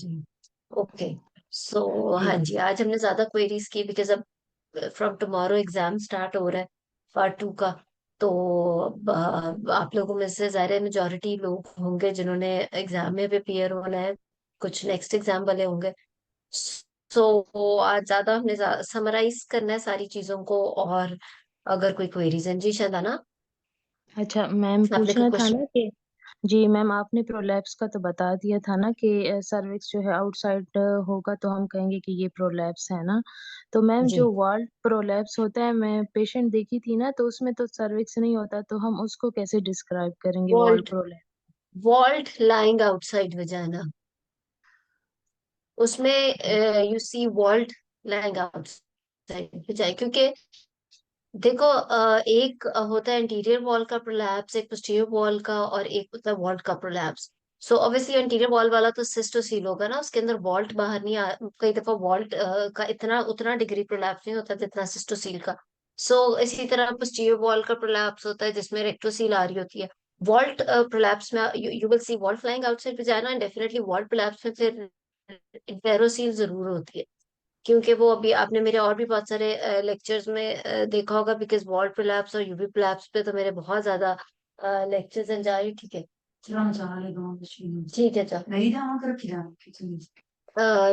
जी। Okay. सो जी। हाँ जी, आज हमने ज्यादा क्वेरीज की बिकॉज अब फ्रॉम टुमारो एग्जाम स्टार्ट हो रहा है पार्ट 2 का। तो आप लोगों में से ज़ाहिर है मेजोरिटी लोग होंगे जिन्होंने एग्जाम में प्रिपेयर होना है, कुछ नेक्स्ट एग्जाम वाले होंगे। सो आज ज्यादा हमने समराइज करना है सारी चीजों को। और अगर कोई क्वेरीज है जी शायद ना, अच्छा मैम, आपने कोई पूछना था क्वेश्चन। ना कि जी मैम, आपने प्रोलैप्स का तो बता दिया था ना कि सर्विक्स जो है आउटसाइड होगा तो हम कहेंगे कि ये प्रोलैप्स है ना। तो मैम जी, जो वर्ल्ड प्रोलैप्स होता है, मैं पेशेंट देखी थी ना, तो उसमें तो सर्विक्स नहीं होता, तो हम उसको कैसे डिस्क्राइब करेंगे world vault prolapse? Vault lying outside vagina, उसमें you see vault lying outside vagina, क्योंकि देखो एक होता है इंटीरियर वॉल का प्रोलैप्स, एक पोस्टीरियर वॉल का, और एक होता है वॉल्ट का prolapse. So obviously anterior wall वाला तो सिस्टोसील होगा ना, उसके अंदर वॉल्ट बाहर नहीं आ, कई दफा वॉल्ट का इतना उतना डिग्री प्रोलैप्स नहीं होता जितना सिस्टोसील का। सो इसी तरह पोस्टीरियर वॉल का प्रोलैप्स होता है जिसमें रेक्टोसील आ रही होती है। वॉल्ट प्रोलैप्स में you will see vault flying outside vagina, and definitely vault prolapse में फिर इंटेरोसील जरूर होती है। क्योंकि वो अभी आपने मेरे और भी बहुत सारे लेक्चर्स में देखा होगा, बिकॉज वॉल प्रोलैप्स और यूवी प्रोलैप्स पे तो मेरे बहुत ज्यादा लेक्चर्स हैं जा रही। ठीक है, चलो चला ले दो मशीन। ठीक है, चल नहीं जाओ कर फिर किचन।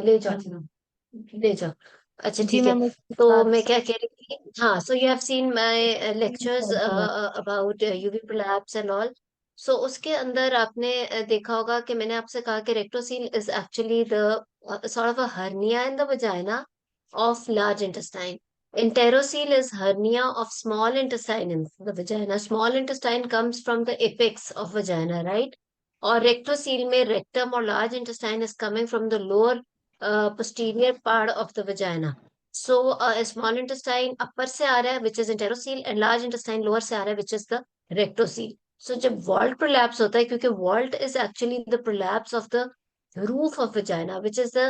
ले जाओ, अच्छा। ले जाओ। अच्छा जी ठीक है। मैम, उसके तो साथ मैं साथ क्या कह रही थी, हाँ, so you have seen my lectures अच्छा। About UV prolapse and all. So उसके अंदर आपने देखा होगा कि मैंने आपसे कहा कि rectocele is actually the sort of a hernia in the vagina of large intestine. Enterocele is hernia of small intestine in the vagina. Small intestine comes from the apex of vagina, right? और rectocele में rectum और large intestine is coming from the lower posterior part of the vagina. So small intestine upper से आ रहा है which is enterocele, and large intestine lower से आ रहा है which is the rectocele. So जब vault prolapse होता है, क्योंकि vault is actually the prolapse of the roof of vagina which is the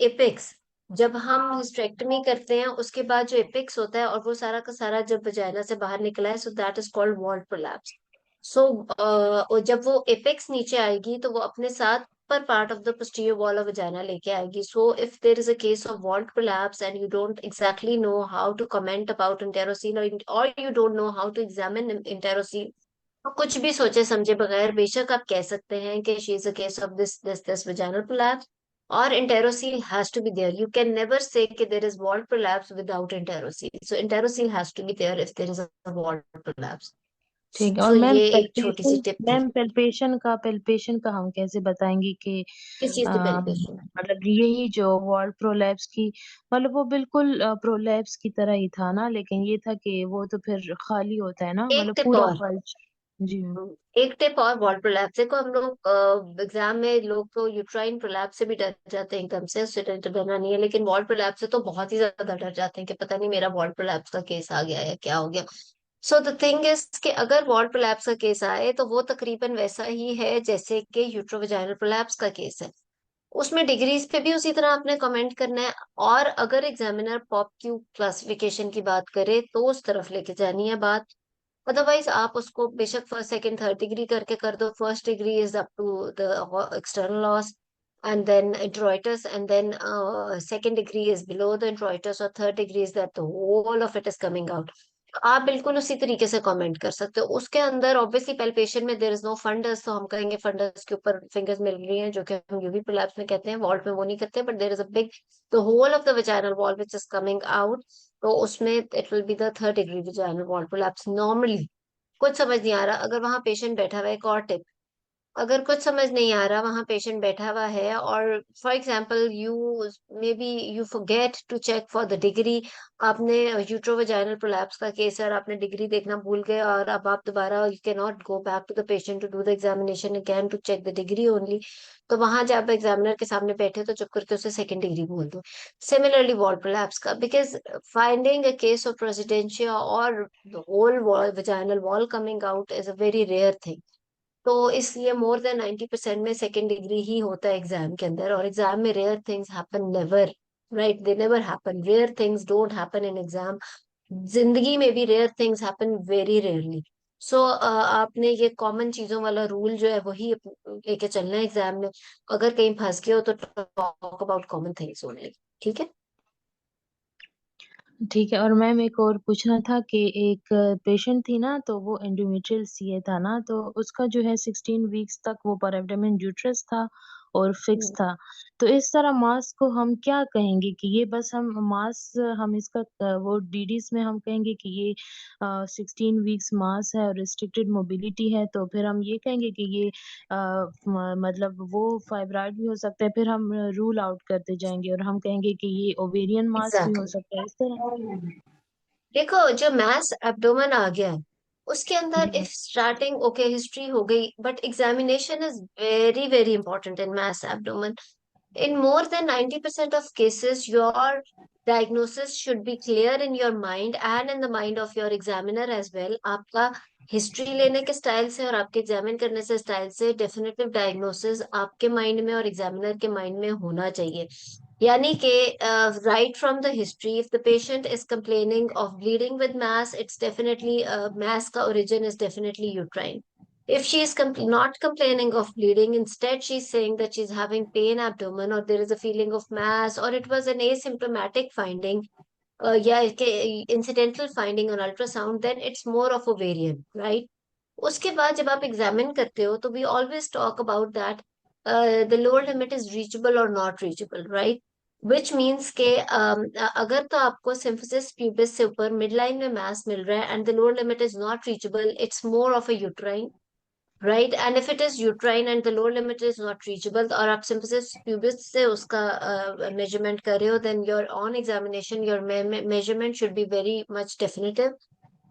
apex। जब हम हिस्टेरेक्टमी करते हैं उसके बाद जो एपिक्स होता है और वो सारा का सारा जब वजाइना से बाहर निकला है, so that is called vault prolapse. So जब वो एपेक्स नीचे आएगी तो वो अपने साथ पर part of the posterior wall of vagina लेके आएगी। So if there is a case of vault prolapse and you don't exactly know how to comment about enterocele, और you don't know how to examine enterocele, तो कुछ भी सोचे समझे बगैर बेशक आप कह सकते हैं कि she is a case of this vaginal prolapse, or enterocele has to be there. You can never say that there is wall prolapse without enterocele. So enterocele has to be there if there is a wall prolapse. ठीक है। और So ma'am ये एक छोटी सी palpation, tip थी। Ma'am palpation का हम कैसे बताएंगे कि किस चीज की पेनिट्रेशन है? मतलब यही जो वॉल प्रोलैप्स की, मतलब वो बिल्कुल प्रोलैप्स की तरह ही था ना, लेकिन ये था कि वो तो फिर खाली होता है ना, एक मतलब टिप पूरा और, बल्ज। जी मैम। एक टिप और वॉल प्रोलैप्स देखो, हम लोग एग्जाम में लोग तो यूट्राइन प्रोलैप्स से भी डर जाते हैं एकदम से, उससे डरना नहीं है, लेकिन वॉल प्रोलैप्स से तो बहुत ही ज्यादा डर जाते हैं कि पता नहीं मेरा वॉल प्रोलैप्स का केस आ गया या क्या हो गया। सो द थिंग इज कि अगर वॉल प्रोलैप्स का केस आए तो वो तकरीबन वैसा ही है जैसे कि यूट्रोवेजाइनल प्रोलैप्स का केस है। उसमें डिग्रीज पे भी उसी तरह आपने कमेंट करना है। और अगर एग्जामिनर पॉप क्यू क्लासिफिकेशन की बात करे तो उस तरफ लेके जानी है बात। अदरवाइज आप उसको बेशक फर्स्ट सेकंड थर्ड डिग्री करके कर दो। First degree is up to the external loss and then introitus, and then second degree is below the introitus, और third degree is that the whole of it is coming out. आप बिल्कुल उसी तरीके से comment कर सकते हो। उसके अंदर ऑब्वियसली पैल्पेशन में देयर इज नो फंडस, तो हम कहेंगे फंडस के ऊपर फिंगर्स मिल रही हैं, जो कि हम यूवी प्रोलैप्स में कहते हैं, वॉल्ट में वो नहीं करते, but there is a big the whole of the vaginal wall which is coming out. तो उसमें it will be the third degree vaginal wall prolapse normally. कुछ समझ नहीं आ रहा, अगर वहां पेशेंट बैठा हुआ है, एक और टिप, अगर कुछ समझ नहीं आ रहा, वहां पेशेंट बैठा हुआ है और for example you may be you forget to check for the degree, आपने यूट्रोवेजाइनल प्रोलैप्स का केस है और आपने डिग्री देखना भूल गए, और अब आप दोबारा you can not go back to the patient to do the examination again to check the degree only. तो वहां जब एग्जामिनर के सामने बैठे हो तो चुप करके उसे सेकंड डिग्री बोल दो। सिमिलरली वॉल प्रोलैप्स का, because finding a case of procidentia और the whole vaginal wall coming out is a very rare thing. तो इसलिए मोर देन 90% में सेकेंड डिग्री ही होता है एग्जाम के अंदर, और एग्जाम में rare things happen never, right, they never happen, rare things don't happen in exam. जिंदगी में भी rare things happen very rarely. So आपने ये कॉमन चीजों वाला रूल जो है वही लेके चलना है एग्जाम में। अगर कहीं फंस गए हो तो talk about common things only. ठीक है। ठीक है। और मैम एक और पूछना था कि एक पेशेंट थी ना, तो वो एंडोमेट्रियल सीए था ना, तो उसका जो है 16 वीक्स तक वो पर एब्डोमेन यूट्रस था और फिक्स हम्म, था। तो इस तरह मास को हम क्या कहेंगे कि ये बस हम मास, हम इसका वो डीडीज में हम कहेंगे कि ये 16 वीक्स मास है और रिस्ट्रिक्टेड मोबिलिटी है, तो फिर हम ये कहेंगे कि ये मतलब वो फाइब्रॉइड भी हो सकता है, फिर हम रूल आउट करते जाएंगे और हम कहेंगे कि ये ओवेरियन मास भी हो एग्जैक्टली। सकता है, इस तरह। देखो, जो मैस एब्डोमेन आ गया है उसके अंदर hmm. If starting okay history हो गई, but examination is very very important in mass abdomen. In more than 90% of cases, your diagnosis should be clear in your mind and in the mind of your examiner as well. आपका history लेने के style से और आपके examine करने से style से definitive diagnosis आपके माइंड में और एग्जामिनर के माइंड में होना चाहिए। यानी कि right from the history, if the patient is complaining of bleeding with mass, it's definitely mass का origin is definitely uterine. If she is not complaining of bleeding, instead she's saying that she's having pain abdomen or there is a feeling of mass or it was an asymptomatic finding, yeah, incidental finding on ultrasound, then it's more of ovarian, right? उसके बाद जब आप examine करते हो तो we always talk about that the lower limit is reachable or not reachable, right? Which means के अगर तो आपको symphysis pubis से ऊपर midline में mass मिल रहा है and the lower limit is not reachable, it's more of a uterine, right? And if it is uterine and the lower limit is not reachable और आप symphysis pubis से उसका measurement कर रहे हो, then your on examination your measurement should be very much definitive.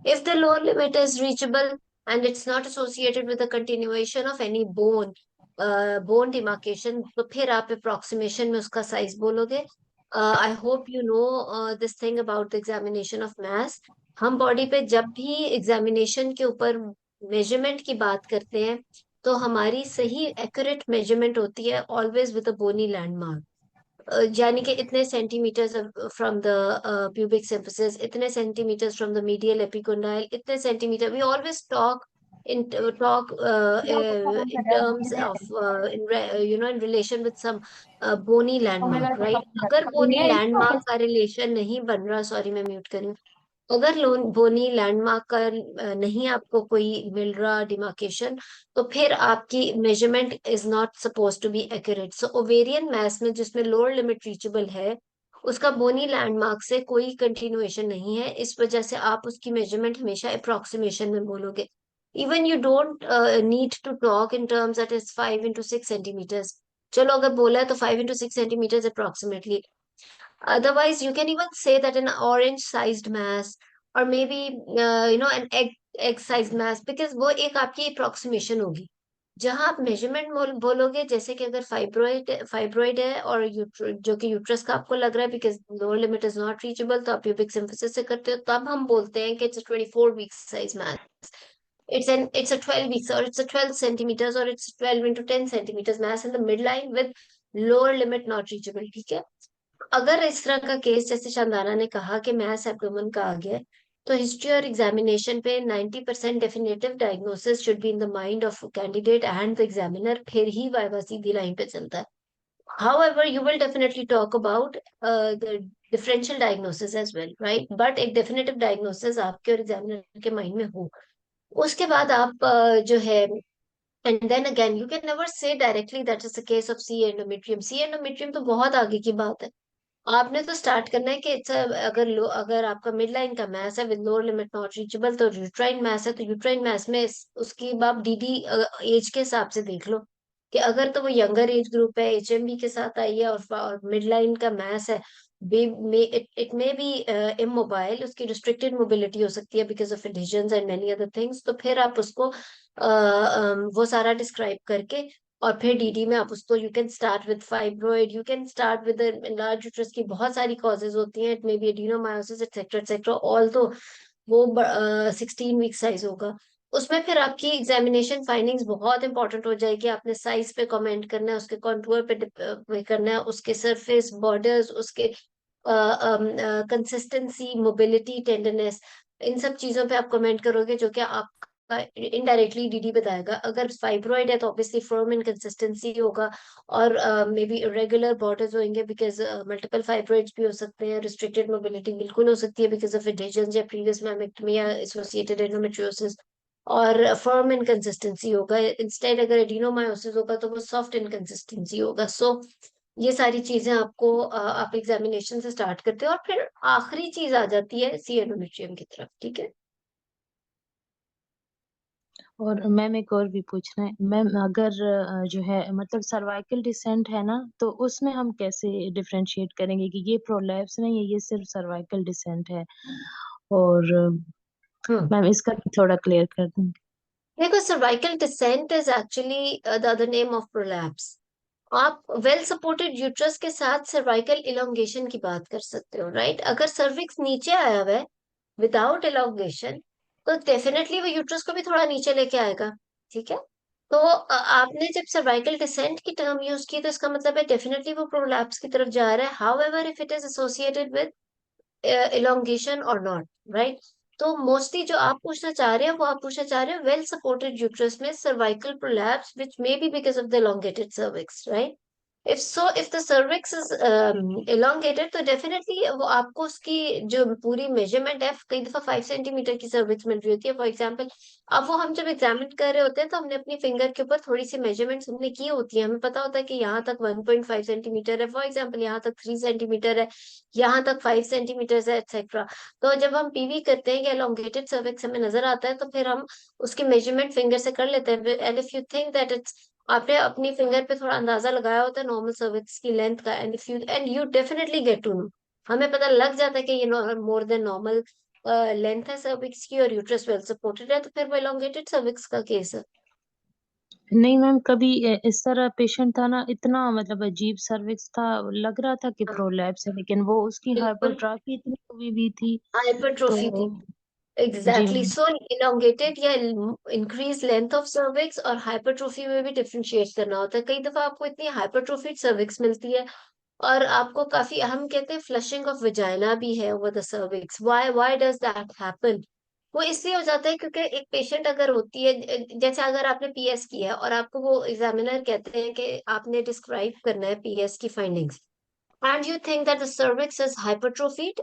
If the lower limit is reachable and it's not associated with the continuation of any bone, bone demarcation, तो फिर आप approximation में उसका size बोलोगे। I hope you know this thing about the examination of mass. हम body पे जब भी एग्जामिनेशन के ऊपर मेजरमेंट की बात करते हैं तो हमारी सही एक्यूरेट मेजरमेंट होती है always with a bony landmark. यानी कि इतने centimetres from the pubic symphysis, इतने centimetres from the medial epicondyle, इतने centimetre, we always talk in talk in terms of in relation with some bony landmark, right? अगर bony landmark का relation नहीं बन रहा, सॉरी मैं म्यूट करूँ, अगर लोन बोनी लैंडमार्क का नहीं आपको कोई मिल रहा डिमार्केशन, तो फिर आपकी measurement is not suppose to be accurate. So ovarian mass में जिसमें लोअर लिमिट रीचेबल है, उसका बोनी लैंडमार्क से कोई कंटिन्यूएशन नहीं है, इस वजह से आप उसकी मेजरमेंट हमेशा अप्रोक्सीमेशन में बोलोगे। Even you don't need to talk in terms that is 5 into 6 centimetres. चलो अगर बोला है तो 5 into 6 centimetres approximately. Otherwise, you can even say that an orange-sized mass or maybe an egg-sized mass, because वो एक आपकी approximation होगी। जहां आप मेजरमेंट बोलोगे, जैसे कि अगर फाइब्रोइड है और जो कि यूट्रस का आपको लग रहा है because lower limit is not reachable, तो आप प्यूबिक सिम्फिसिस से करते हो, तब हम बोलते हैं कि it's 24 week size mass, it's a 12 weeks or it's a 12 centimeters or it's 12 into 10 centimeters mass in the midline with lower limit not reachable। ठीक है। अगर इस तरह का केस जैसे शानदाना ने कहा कि मैस एब्डोमेन का आ गया है, तो हिस्ट्री और एग्जामिनेशन पे 90% definitive diagnosis should be in the mind of candidate and the examiner, फिर ही वाइवा सीधी लाइन पे चलता है। However, you will definitely talk about the differential diagnosis as well, right? But एक definitive diagnosis आपके और examiner के mind में हो। उसके बाद आप जो है, and then again you can never say directly that is the case of C endometrium। C endometrium तो बहुत आगे की बात है। आपने तो स्टार्ट करना है कि अगर आपका मिड लाइन का मैस है with lower limit not reachable, तो यूट्राइन मैस है, तो यूट्राइन मैस में उसकी आप डीडी एज के हिसाब से देख लो कि अगर तो वो यंगर एज ग्रुप है, एचएमबी के साथ आई है और मिड लाइन का मैस है, इट मे बी इमोबाइल, उसकी रिस्ट्रिक्टेड मोबिलिटी हो सकती है because of adhesions and many other things, तो फिर आप उसको वो सारा डिस्क्राइब करके और फिर डीडी में आप उसको, you can start with fibroid, you can start with large uterus की बहुत सारी कॉजेज होती हैं, it may B adenomyosis etcetera etcetera, all तो वो 16 वीक साइज होगा। उसमें फिर आपकी एग्जामिनेशन फाइंडिंग्स बहुत इंपॉर्टेंट हो जाएगी। आपने साइज पे कमेंट करना है, उसके कॉन्टूर पे करना है, उसके सरफेस बॉर्डर्स, उसके कंसिस्टेंसी, मोबिलिटी, टेंडरनेस, इन सब चीजों पे आप कमेंट करोगे जो कि आपका इनडायरेक्टली डीडी बताएगा। अगर फाइब्रॉइड है तो ऑब्वियसली फर्म इनकंसिस्टेंसी होगा, और मे बी इरेगुलर बॉर्डर्स होंगे बिकॉज मल्टीपल फाइब्रॉइड्स भी हो सकते हैं। रिस्ट्रिक्टेड मोबिलिटी बिल्कुल हो सकती है बिकॉज ऑफ एडिशंस या प्रीवियस मैमेक्टमी या एसोसिएटेड एंडोमेट्रियोसिस। और फर्म इनकंसिस्टेंसी होगा। इंस्टेड अगर एडिनोमायोसिस होगा तो वो सॉफ्ट इनकंसिस्टेंसी होगा। सो ये सारी चीजें आपको आप एग्जामिनेशन से स्टार्ट करते हो, और फिर आखिरी चीज आ जाती है सी एंडोमेट्रियम की तरफ। ठीक है। और मैम एक और भी पूछना है मैम, अगर जो है मतलब सर्वाइकल डिसेंट है ना, तो उसमें हम कैसे डिफरेंशिएट करेंगे कि ये प्रोलैप्स नहीं है, ये सिर्फ सर्वाइकल डिसेंट है? और हम्म। मैम इसका भी थोड़ा क्लियर कर देंगे? देखो, cervical descent is actually the other name of prolapse. आप वेल सपोर्टेड यूट्रस के साथ सर्वाइकल इलोंगेशन की बात कर सकते हो, राइट? अगर सर्विक्स नीचे आया हुआ है विदाउट इलोंगेशन, तो डेफिनेटली वो यूट्रस को भी थोड़ा नीचे लेके आएगा। ठीक है। तो आपने जब सर्वाइकल डिसेंट की टर्म यूज की, तो इसका मतलब है डेफिनेटली वो प्रोलैप्स की तरफ जा रहा है। How ever if it is associated with elongation और नॉट, राइट? तो मोस्टली जो आप पूछना चाह रहे हो, वो आप पूछना चाह रहे हो वेल सपोर्टेड यूट्रस में cervical prolapse which may be because of the elongated cervix, right? if the cervix is elongated, तो डेफिनेटली वो आपको उसकी जो पूरी मेजरमेंट है, कई दफा 5 सेंटीमीटर की cervix मिल रही होती है फॉर एग्जाम्पल। अब वो हम जब एग्जामिन कर रहे होते हैं तो हमने अपनी फिंगर के ऊपर थोड़ी सी मेजरमेंट्स हमने की होती है, हमें पता होता है कि यहाँ तक 1.5 सेंटीमीटर है फॉर एग्जाम्पल, यहाँ तक 3 सेंटीमीटर है, यहाँ तक 5 सेंटीमीटर है, एक्सेट्रा। तो जब हम पीवी करते हैं कि elongated cervix हमें नजर आता है, तो फिर हम उसकी मेजरमेंट फिंगर से कर लेते हैं। And if you think that it's, आपने अपनी फिंगर पे थोड़ा अंदाजा लगाया होता है नॉर्मल सर्विक्स की लेंथ का, and you definitely get to know, हमें पता लग जाता है कि ये मोर देन नॉर्मल लेंथ है सर्विक्स की, और यूट्रस वेल सपोर्टेड है, तो फिर वो elongated सर्विक्स का केस है। नहीं मैम, कभी इस तरह पेशेंट था ना, इतना मतलब अजीब सर्विक्स था, लग रहा था कि हाँ, प्रोलैप्स है, लेकिन वो उसकी बिल्कुल हाइपरट्रॉफी इतनी हुई भी थी। हाइपरट्रोफी थी। तो जी एग्जैक्टली। मैम। सो elongated या इंक्रीज लेंथ ऑफ सर्विक्स और हाइपरट्रोफी में भी डिफरेंशिएट करना होता है। कई दफा आपको इतनी हाइपरट्रोफिड सर्विक्स मिलती है, और आपको काफी, हम कहते हैं फ्लशिंग ऑफ वजाइना भी है over the cervix. Why does that happen? वो इसलिए हो जाता है क्योंकि एक पेशेंट अगर होती है, जैसे अगर आपने पीएस की है और आपको वो एग्जामिनर कहते हैं कि आपने डिस्क्राइब करना है पीएस की findings, and you think that the cervix is hypertrophied,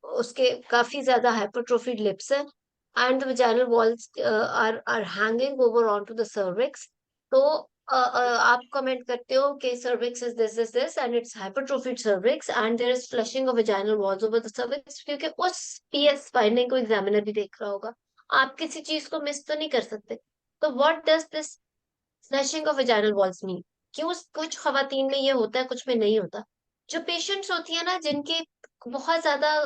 उसके काफी ज्यादा हाइपरट्रोफिड लिप्स है, and the vaginal walls are hanging over on to the cervix. तो आप कमेंट करते हो कि cervix is this and it's hypertrophied cervix and there is flushing of vaginal walls over the cervix, क्योंकि उस PS finding को examiner भी देख रहा होगा। आप किसी चीज को मिस तो नहीं कर सकते। तो what does this flushing of vaginal walls mean? क्यों कुछ खवातीन में ये होता है, कुछ में नहीं होता? जो पेशेंट्स होती है ना, जिनके बहुत ज्यादा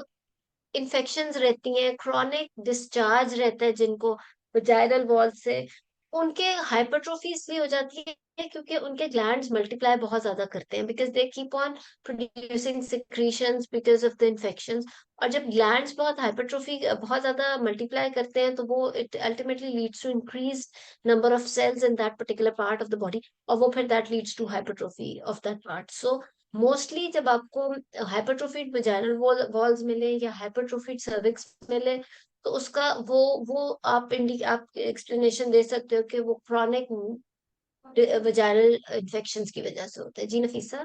इन्फेक्शंस रहती हैं, क्रॉनिक डिस्चार्ज रहता है जिनको वजाइनल वॉल से, उनके हाइपरट्रोफी इसलिए हो जाती है क्योंकि उनके ग्लैंड्स मल्टीप्लाई बहुत ज्यादा करते हैं, because they keep on producing secretions because of the infections. और जब ग्लैंड्स बहुत हाइपरट्रोफी बहुत ज्यादा मल्टीप्लाई करते हैं, तो वो it ultimately leads to increase number of cells in that particular part of the body, और वो फिर that leads to hypertrophy of that part. So mostly जब आपको हाइपरट्रोफिड वजाइनल वॉल्स मिले या हाइपरट्रोफिड सर्विक्स मिले, तो उसका वो आप एक्सप्लेनेशन दे सकते हो कि वो क्रॉनिक वजाइनल इन्फेक्शंस की वजह से होता है। जी नफीसा।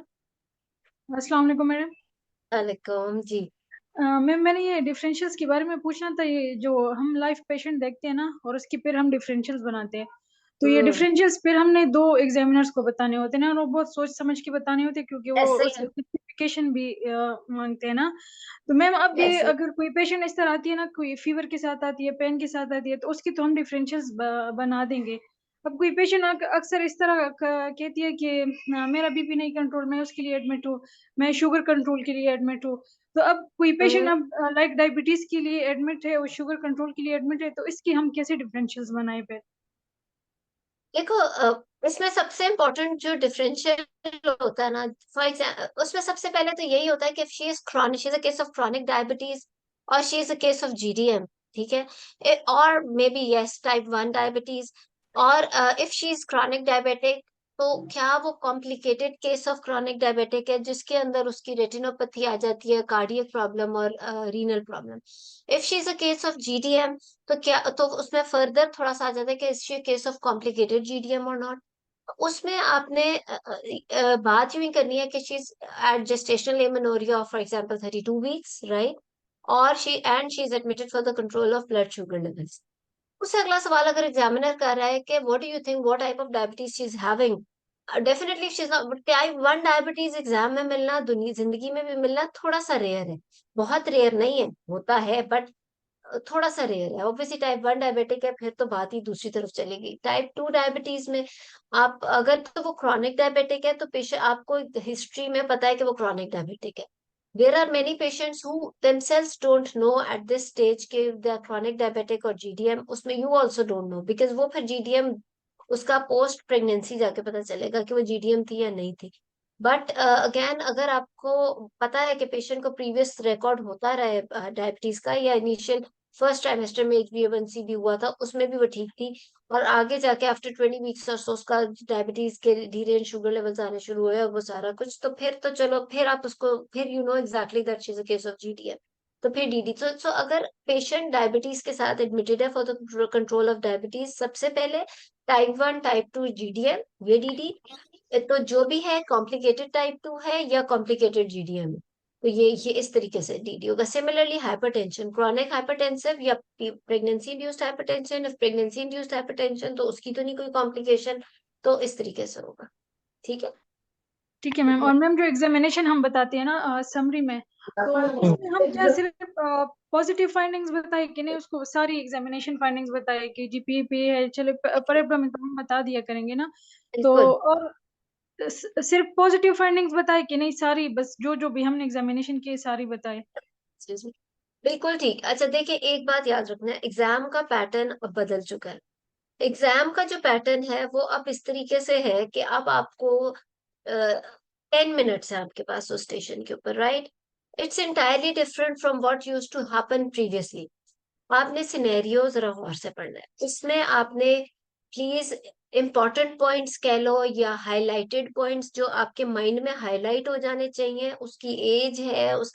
अस्सलाम वालेकुम मैडम। वालेकुम जी। मैम मैंने ये डिफरेंशियल्स के बारे में पूछना था। ये जो हम लाइफ पेशेंट देखते हैं ना, और उसकी फिर हम डिफरेंशियल्स बनाते हैं, तो ये हम्म। डिफरेंशियल्स फिर हमने दो एग्जामिनर्स को बताने होते हैं ना, और वो बहुत सोच समझ के बताने होते हैं क्योंकि वो ऐसे ही उस है। स्पेसिफिकेशन भी मांगते हैं ना। तो मैम अब ये ऐसे। अगर कोई पेशेंट इस तरह आती है ना, कोई फीवर के साथ आती है, पेन के साथ आती है, तो उसकी तो हम डिफरेंशियल्स बना देंगे। अब कोई पेशेंट अक्सर इस तरह कहती है कि मेरा बीपी नहीं कंट्रोल, मैं उसके लिए एडमिट हूँ, मैं शुगर कंट्रोल के लिए एडमिट हूँ। तो अब कोई पेशेंट हम्म। अब लाइक डायबिटीज के लिए एडमिट है और शुगर कंट्रोल के लिए एडमिट है, तो इसकी हम कैसे डिफरेंशियल्स बनाए पे? देखो, इसमें सबसे इम्पोर्टेंट जो डिफरेंशियल होता है ना, फॉर एग्जाम्पल उसमें सबसे पहले तो यही होता है कि she is chronic, she is a case of chronic diabetes, और she is a case of GDM. ठीक है। और maybe yes type 1 diabetes. और if she is chronic diabetic तो क्या वो complicated case of chronic diabetic है जिसके अंदर उसकी रेटिनोपैथी आ जाती है, कार्डियक प्रॉब्लम और renal problem? If she is a case of GDM, तो क्या तो उसमें फर्दर थोड़ा सा आ जाता है कि is she case of complicated GDM और नॉट। उसमें आपने बात यूं ही करनी है कि she is at gestational amenorrhoea of for example 32 weeks, right? और she is admitted for the control of blood sugar levels. उससे अगला सवाल अगर एग्जामिनर कर रहा है कि what do you think what type of diabetes she is having, definitely she is not. Type 1 diabetes exam में मिलना, दुनिया जिंदगी में भी मिलना थोड़ा सा रेयर है, बहुत रेयर नहीं है, होता है बट थोड़ा सा रेयर है। ऑब्वियसली टाइप 1 डायबिटिक है, फिर तो बात ही दूसरी तरफ चलेगी। टाइप 2 डायबिटीज में आप अगर तो वो क्रॉनिक डायबिटिक है, तो पेशेंट आपको हिस्ट्री में पता है कि वो क्रॉनिक डायबिटिक है। There are many patients who themselves don't know at this stage के they are chronic diabetic और GDM, उसमें you also don't know because वो फिर GDM उसका पोस्ट प्रेगनेंसी जाके पता चलेगा कि वो GDM थी या नहीं थी। बट अगेन अगर आपको पता है कि पेशेंट को प्रीवियस रिकॉर्ड होता रहे डायबिटीज का, या इनिशियल फर्स्ट ट्राइमेस्टर में HbA1c भी हुआ था, उसमें भी वो ठीक थी, और आगे जाके आफ्टर 20 वीक्स और सो उसका डायबिटीज के धीरे शुगर लेवल्स आने शुरू हुए और वो सारा कुछ, तो फिर तो चलो फिर आप उसको फिर you know exactly that she is a case of GDM. तो फिर डीडी तो अगर पेशेंट डायबिटीज के साथ एडमिटेड है for the control of diabetes, सबसे पहले टाइप 1 टाइप 2 जीडीएम ये डीडी, तो जो भी है कॉम्प्लिकेटेड टाइप 2 है या कॉम्प्लिकेटेड जीडीएम है, तो ये इस तरीके से डीडी होगा। सिमिलरली हाइपरटेंशन, क्रॉनिक हाइपरटेंसिव या pregnancy induced hypertension, if pregnancy induced hypertension तो उसकी तो नहीं कोई कॉम्प्लिकेशन, तो इस तरीके से होगा। ठीक है। ठीक है मैम। और मैम जो एग्जामिनेशन हम बताते हैं ना समरी में, तो उसमें हम क्या सिर्फ पॉजिटिव फाइंडिंग्स बताए कि नहीं, उसको सारी एग्जामिनेशन फाइंडिंग्स बताए कि जीपीए पे है, चलो परिप्रम में तो हम बता दिया करेंगे ना। तो बिल्कुल। और सिर्फ पॉजिटिव फाइंडिंग्स बताए कि नहीं, सारी बस जो जो भी हमने एग्जामिनेशन किए सारी बताए? बिल्कुल ठीक। अच्छा देखिए, एक बात याद रखना है, एग्जाम का पैटर्न अब बदल चुका है। एग्जाम का जो पैटर्न है वो अब इस तरीके से है कि अब आपको 10 मिनट्स है आपके पास उस स्टेशन के ऊपर, right? It's entirely different from what used to happen previously. आपने सिनेरियो जरा गौर से पढ़ना है, उसमें आपने प्लीज इंपॉर्टेंट पॉइंट्स कह लो या हाईलाइटेड पॉइंट्स जो आपके माइंड में हाईलाइट हो जाने चाहिए, उसकी एज है उस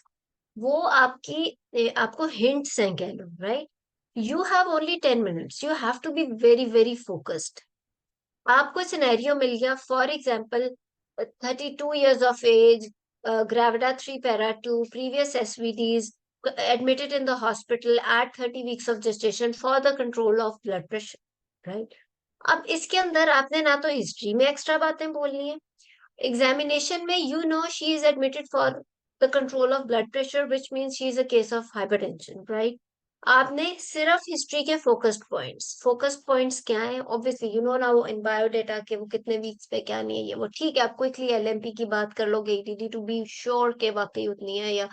वो आपको हिंट्स हैं कह लो, right? You have only 10 minutes, you have to be very very focused. आपको सिनेरियो मिल गया for example 32 years of age, gravida 3 para 2, previous SVDs, admitted in the hospital at 30 weeks of gestation for the control of blood pressure, right? अब इसके अंदर आपने ना तो history में एक्स्ट्रा बातें बोलनी है, एग्जामिनेशन में you know she is admitted for the control of blood pressure which means she is a case of hypertension, right? आपने सिर्फ हिस्ट्री के फोकस्ड पॉइंट्स क्या है, ऑब्वियसली यू नो ना वो इन बायोडेटा के वो कितने वीक्स पे क्या नहीं है, ये वो ठीक है, आप क्विकली एलएमपी की बात कर लोगे ईटीडी टू बी श्योर के वाकई उतनी है या,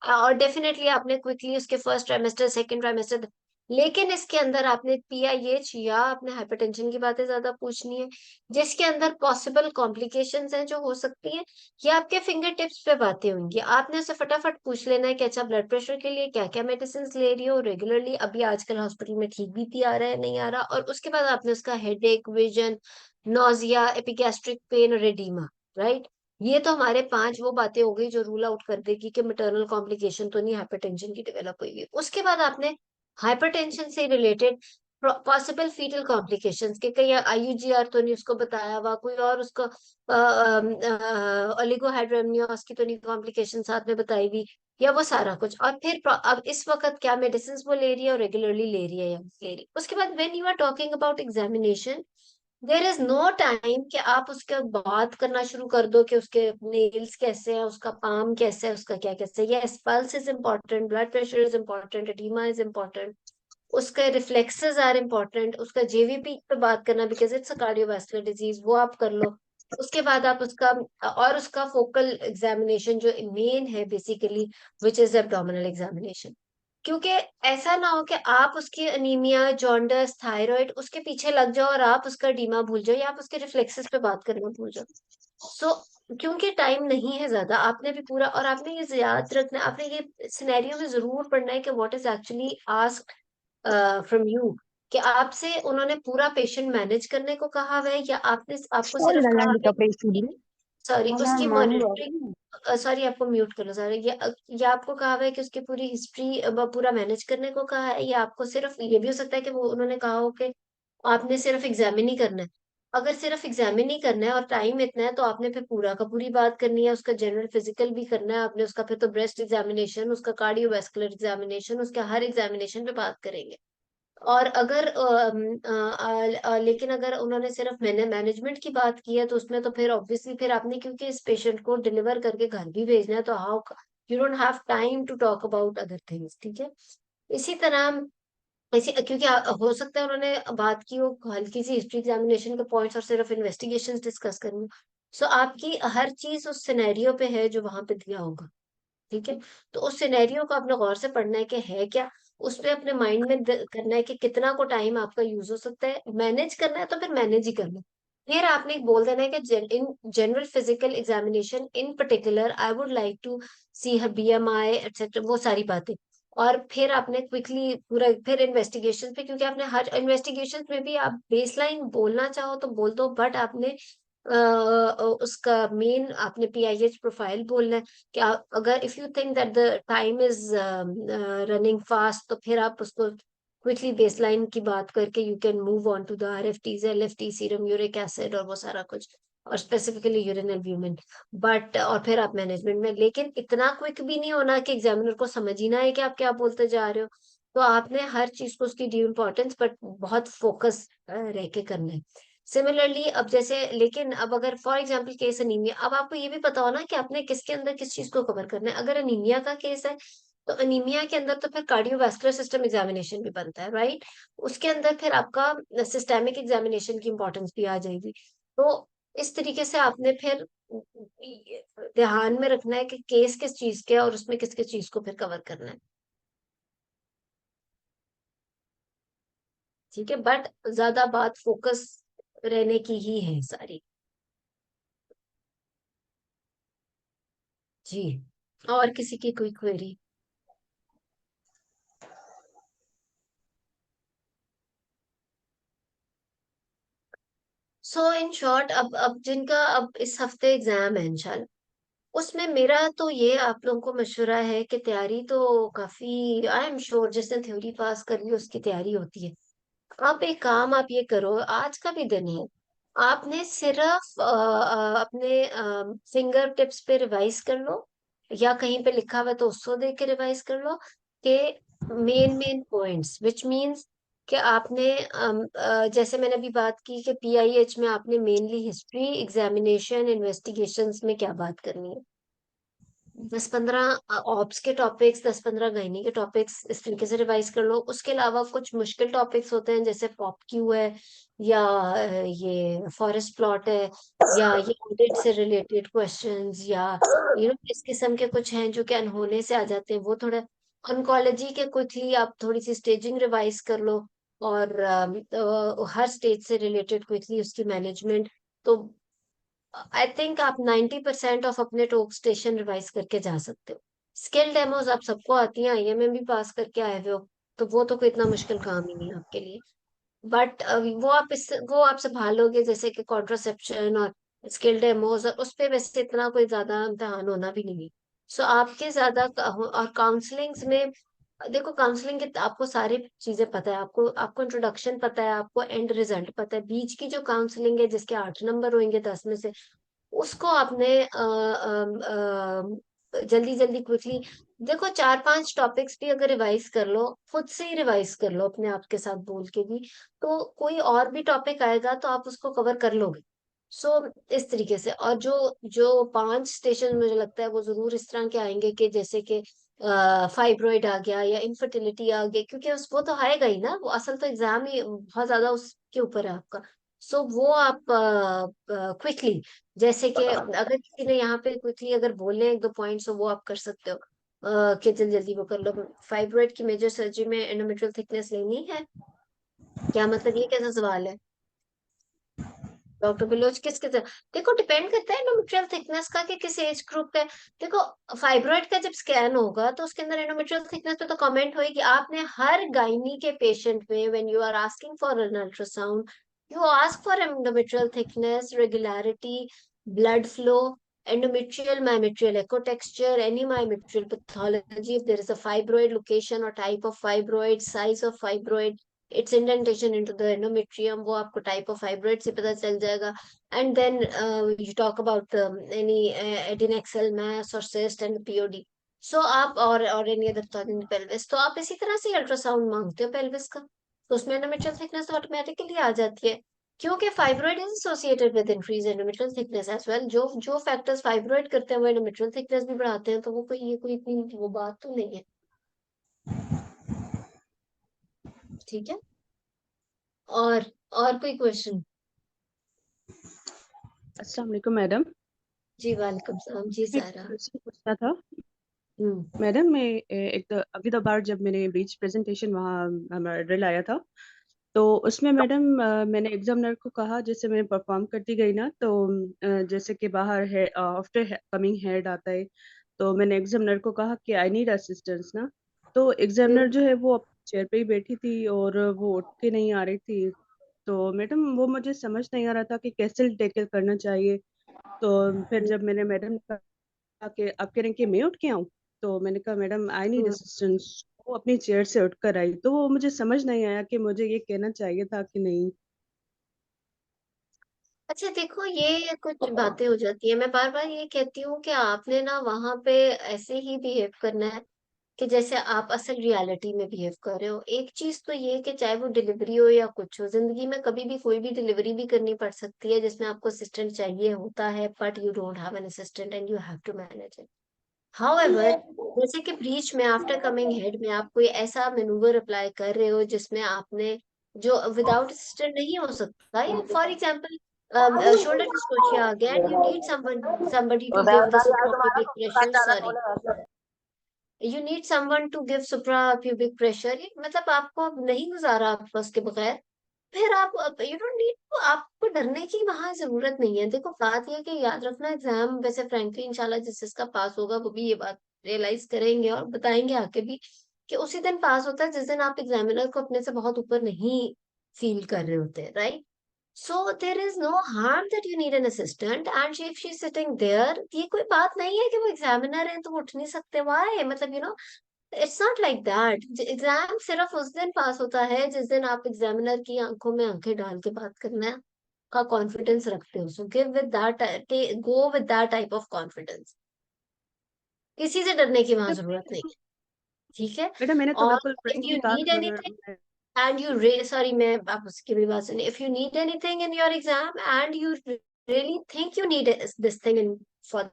और डेफिनेटली आपने क्विकली उसके फर्स्ट ट्राइमेस्टर सेकंड ट्राइमेस्टर, लेकिन इसके अंदर आपने पीआईएच या आपने हाइपरटेंशन की बातें ज्यादा पूछनी है, जिसके अंदर पॉसिबल कॉम्प्लिकेशंस हैं जो हो सकती हैं, ये आपके फिंगर टिप्स पे बातें होंगी। आपने उसे फटाफट पूछ लेना है कि अच्छा ब्लड प्रेशर के लिए क्या क्या मेडिसिन ले रही हो रेगुलरली, अभी आजकल हॉस्पिटल में ठीक बीपी आ रहा है नहीं आ रहा, और उसके बाद आपने उसका headache, vision, nausea, epigastric pain और एडिमा, राइट? ये तो हमारे 5 वो बातें हो गई जो रूल आउट कर देगी कि मैटरनल कॉम्प्लिकेशन तो नहीं हाइपरटेंशन की डेवलप हुई। उसके बाद आपने हाइपरटेंशन से रिलेटेड पॉसिबल फीटल कॉम्प्लिकेशंस के कहीं आईयूजीआर तो नहीं उसको बताया हुआ, कोई और उसको ओलिगोहाइड्रोमियोस की तो नहीं कॉम्प्लिकेशन साथ में बताई हुई, या वो सारा कुछ, और फिर अब इस वक्त क्या मेडिसिन वो ले रही है और रेगुलरली ले रही है या नहीं ले रही। उसके बाद when you are talking about examination, there is no time कि आप उसके बात करना शुरू कर दो कि उसके नेल्स कैसे हैं, उसका पाम कैसे है, उसका क्या कैसे है। Yes, pulse is important, blood pressure is important, oedema is important, उसके रिफ्लेक्सेस आर इम्पोर्टेंट, उसका जेवीपी पे बात करना because it's a cardiovascular disease, वो आप कर लो। उसके बाद आप उसका और उसका फोकल एग्जामिनेशन जो मेन है basically which is abdominal examination, क्योंकि ऐसा ना हो कि आप उसकी अनीमिया, जॉन्डस, थायराइड उसके पीछे लग जाओ और आप उसका डीमा भूल जाओ या आप उसके रिफ्लेक्सेस पे बात करना भूल जाओ। सो क्योंकि टाइम नहीं है ज्यादा, आपने भी पूरा, और आपने ये याद रखना आपने ये सिनेरियो में जरूर पढ़ना है कि what is actually asked from you, कि आपसे उन्होंने पूरा पेशेंट मैनेज करने को कहा हुआ है, या आपने आपको Sorry, सिर्फ कहा Nalandi है कपड़े कि स्टूडियो सॉरी हमारा उसकी मानी बात मॉनिटरिंग, सॉरी आपको म्यूट कर लो सॉरी, या आपको कहा हुआ है कि उसकी पूरी हिस्ट्री पूरा मैनेज करने को कहा है, या आपको सिर्फ ये भी हो सकता है कि वो उन्होंने कहा हो कि आपने सिर्फ एग्जामिन ही करना है। अगर सिर्फ एग्जामिन ही करना है और टाइम इतना है, तो आपने फिर पूरा का पूरी बात करनी है, उसका जनरल फिजिकल भी करना है आपने, उसका फिर तो ब्रेस्ट एग्जामिनेशन, उसका कार्डियोवैस्कुलर एग्जामिनेशन, उसका हर एग्जामिनेशन पे बात करेंगे। और अगर लेकिन अगर उन्होंने सिर्फ मैंने मैनेजमेंट की बात की है, तो उसमें तो फिर ऑब्वियसली फिर आपने, क्योंकि इस पेशेंट को डिलीवर करके घर भी भेजना है, तो how you don't have time to talk about other things, ठीक है। इसी तरह इसी क्योंकि हो सकता है उन्होंने बात की हो हल्की सी हिस्ट्री एग्जामिनेशन के पॉइंट्स और सिर्फ इन्वेस्टिगेशंस डिस्कस करनी हो। सो आपकी हर चीज उस सिनेरियो पे है जो वहां पे दिया होगा, ठीक है। तो उस सिनेरियो को आपने गौर से पढ़ना है कि है क्या, उस पे अपने माइंड में करना है कि कितना को टाइम आपका यूज हो सकता है, मैनेज करना है तो फिर मैनेज ही करना है। फिर आपने एक बोल देना है कि in general physical examination in particular I would like to see her BMI etcetera, वो सारी बातें। और फिर आपने क्विकली पूरा फिर इन्वेस्टिगेशन पे, क्योंकि आपने हर इन्वेस्टिगेशन में भी आप बेसलाइन बोलना चाहो तो बोल दो, बट आपने उसका मेन आपने पीआईएच प्रोफाइल बोलना है कि अगर if you think that the time is running fast, तो फिर आप उसको क्विकली बेसलाइन की बात करके you can move on to the RFTs, LFT, serum uric acid और वो सारा कुछ, और स्पेसिफिकली यूरिन एल्ब्यूमिन। बट और फिर आप मैनेजमेंट में, लेकिन इतना क्विक भी नहीं होना कि एग्जामिनर को समझ ही ना आए कि आप क्या बोलते जा रहे हो। तो आपने हर चीज को उसकी ड्यू इम्पोर्टेंस बट बहुत फोकस रह के करना है। सिमिलरली अब जैसे, लेकिन अब अगर फॉर एग्जांपल केस अनीमिया, अब आपको ये भी पता हो ना कि आपने किसके अंदर किस चीज को कवर करना है। अगर अनीमिया का केस है, तो अनीमिया के अंदर तो फिर कार्डियोवैस्कुलर सिस्टम एग्जामिनेशन भी बनता है, राइट। उसके अंदर फिर आपका सिस्टेमिक एग्जामिनेशन की इंपॉर्टेंस भी आ जाएगी। तो इस तरीके से आपने फिर ध्यान में रखना है कि केस किस चीज के है और उसमें किस किस चीज को फिर कवर करना है, ठीक है। बट ज्यादा बात फोकस रहने की ही है सारी। जी, और किसी की कोई क्वेरी? सो इन शॉर्ट, अब जिनका अब इस हफ्ते एग्जाम है इंशाल्लाह, उसमें मेरा तो ये आप लोगों को मशवरा है कि तैयारी तो काफी, आई एम श्योर जिसने थ्योरी पास कर ली उसकी तैयारी होती है। आप एक काम आप ये करो, आज का भी दिन है, आपने सिर्फ अपने फिंगर टिप्स पे रिवाइज कर लो, या कहीं पे लिखा हुआ है तो उसको देख के रिवाइज कर लो कि main main points, which means कि आपने जैसे मैंने अभी बात की कि पीआईएच में आपने मेनली हिस्ट्री, एग्जामिनेशन, इन्वेस्टिगेशंस में क्या बात करनी है, 10-15 ऑप्स के टॉपिक्स, 10-15 गायनी के टॉपिक्स, इस तरीके से रिवाइज कर लो। उसके अलावा कुछ मुश्किल टॉपिक्स होते हैं जैसे पॉप क्यू है, या ये फॉरेस्ट प्लॉट है, या ये ऑडिट से रिलेटेड क्वेश्चंस, या इस किस्म के कुछ हैं जो कि अनहोने से आ जाते हैं, वो थोड़ा ऑन्कोलॉजी के क्विकली आप थोड़ी सी स्टेजिंग रिवाइज कर लो, और हर स्टेज से रिलेटेड क्विकली उसकी मैनेजमेंट। तो आई थिंक आप 90% ऑफ अपने टॉप स्टेशन रिवाइज करके जा सकते हो। स्किल डेमोज आप सबको आती हैं, आईएमएम भी पास करके आए हुए हो, तो वो तो कोई इतना मुश्किल काम ही नहीं है आपके लिए। बट वो आप संभालोगे, जैसे कि कॉन्ट्रासेप्शन और स्किल डेमोज, और उस पे वैसे इतना कोई ज्यादा इम्तहान होना भी नहीं है। सो आपके ज्यादा और काउंसलिंग्स में देखो, काउंसलिंग के आपको सारी चीजें पता है, आपको आपको इंट्रोडक्शन पता है, आपको एंड रिजल्ट पता है, बीच की जो काउंसलिंग है जिसके 8 नंबर होंगे 10 में से, उसको आपने जल्दी जल्दी क्विकली देखो, 4-5 टॉपिक्स भी अगर रिवाइज कर लो, खुद से ही रिवाइज कर लो अपने आप के साथ बोल के भी, तो कोई और भी टॉपिक आएगा तो आप उसको कवर कर लोगे। सो इस तरीके से, और जो जो 5 स्टेशन मुझे लगता है वो जरूर इस तरह के आएंगे कि जैसे कि फाइब्रॉइड आ गया या इनफर्टिलिटी आ गया, क्योंकि वो तो आएगा ही ना, वो असल तो एग्जाम ही बहुत ज्यादा उसके ऊपर है आपका। सो वो आप क्विकली, जैसे कि अगर किसी ने यहाँ पे क्विकली अगर बोले 1-2 पॉइंट्स, तो वो आप कर सकते हो कि जल्दी जल्दी वो कर लो। फाइब्रॉइड की मेजर सर्जरी में एंडोमेट्रियल थिकनेस लेनी है क्या, मतलब ये कैसा सवाल है? डॉक्टर बिलोच किसके तरफ? देखो डिपेंड करता है एंडोमेट्रियल थिकनेस का कि किस एज ग्रुप पे। देखो फाइब्रॉइड का जब स्कैन होगा तो उसके अंदर एंडोमेट्रियल थिकनेस पे तो कमेंट होगी। आपने हर गायनी के पेशेंट में when you are asking for an ultrasound you ask for endometrial thickness, regularity, blood flow, endometrial myometrial echo texture, any myometrial pathology, if there is a fibroid location or type of fibroid, size of fibroid, its indentation into the endometrium, वो आपको type of fibroid से पता चल जाएगा. And then you talk about any adnexal mass or cyst and POD. So आप और any other pathology in the pelvis, तो आप इसी तरह से अल्ट्रासाउंड मांगते हो pelvis का, तो उसमें endometrial thickness ऑटोमेटिकली आ जाती है. क्योंकि fibroid is associated with increase endometrial thickness as well. जो जो फैक्टर्स फाइब्रॉइड करते हैं वो एंडोमेट्रियल थिकनेस भी बढ़ाते हैं, तो वो कोई इतनी वो बात तो नहीं है. ठीक है. और कोई क्वेश्चन? अस्सलाम वालेकुम मैडम। जी वालेकुम सलाम जी एक सारा. क्वेश्चन पूछना था हम्म. मैडम। मैं अभी तो बार जब मैंने ब्रीच प्रेजेंटेशन वहाँ हमारा ड्रिल आया था, तो उसमें मैडम मैंने एग्जामिनर को कहा, जैसे मैं परफॉर्म करती गई ना, तो जैसे कि बाहर है आफ्टर कमिंग हेड आता है, तो मैंने एग्जामिनर को कहा कि आई नीड असिस्टेंस ना। तो एग्जामिनर जो है वो चेयर पे ही बैठी थी और वो उठ के नहीं आ रही थी। तो मैडम वो मुझे समझ नहीं आ रहा था कि कैसे टेकल करना चाहिए। तो फिर जब मैंने मैडम कि आप कह रहे हैं कि मैं उठ के आऊँ, तो मैंने कहा madam I need hmm. Assistance. वो अपनी चेयर से उठकर आई, तो वो मुझे समझ नहीं आया कि मुझे ये कहना चाहिए था कि नहीं। अच्छा देखो ये कुछ बातें हो जाती है. मैं बार बार ये कहती हूँ कि आपने ना वहां पे ऐसे ही बिहेव करना है कि जैसे आप असल रियलिटी में बिहेव कर रहे हो. एक चीज तो ये कि चाहे वो डिलीवरी हो या कुछ हो, जिंदगी में कभी भी कोई भी डिलीवरी भी करनी पड़ सकती है जिसमें आपको असिस्टेंट चाहिए होता है, but you don't have an assistant and you have to manage it. However जैसे कि ब्रीच में आफ्टर कमिंग हेड में आप कोई ऐसा मेनूवर अप्लाई कर रहे हो जिसमें आपने जो विदाउट असिस्टेंट नहीं हो सकता. फॉर एग्जांपल शोल्डर डिस्टोशिया आ गया and you need somebody to give the suprapubic pressure. Sorry, you need someone to give suprapubic pressure. मतलब आपको अब नहीं गुजारा आप बस के बगैर, फिर आप यू डोंट नीड टू. आपको डरने की वहां जरूरत नहीं है. देखो बात यह कि याद रखना एग्जाम वैसे फ्रेंकली इंशाल्लाह जिस जिसका पास होगा वो भी ये बात रियलाइज करेंगे और बताएंगे आके भी कि उसी दिन पास होता है जिस दिन आप एग्जामिनर को अपने से बहुत ऊपर नहीं फील कर रहे होते. Right. So there is no harm that you need an assistant and if she's sitting there, ये कोई बात नहीं है कि वो एग्जामिनर है तो वो उठ नहीं सकते. Why? मतलब it's not like that. Exam सिर्फ उस दिन पास होता है जिस दिन आप एग्जामिनर की आंखों में आंखें डाल के बात करने का कॉन्फिडेंस रखते हो. So give with that, go with that type of confidence. किसी से डरने की वहां जरूरत नहीं है. ठीक है. मैडम मैंने तो और बिल्कुल इफ फ्रेंकली यू कहा नीड कि anything and you really sorry मैं आप उसकी भी बात सुनिए. If you need anything in your exam and you really think you need this thing in for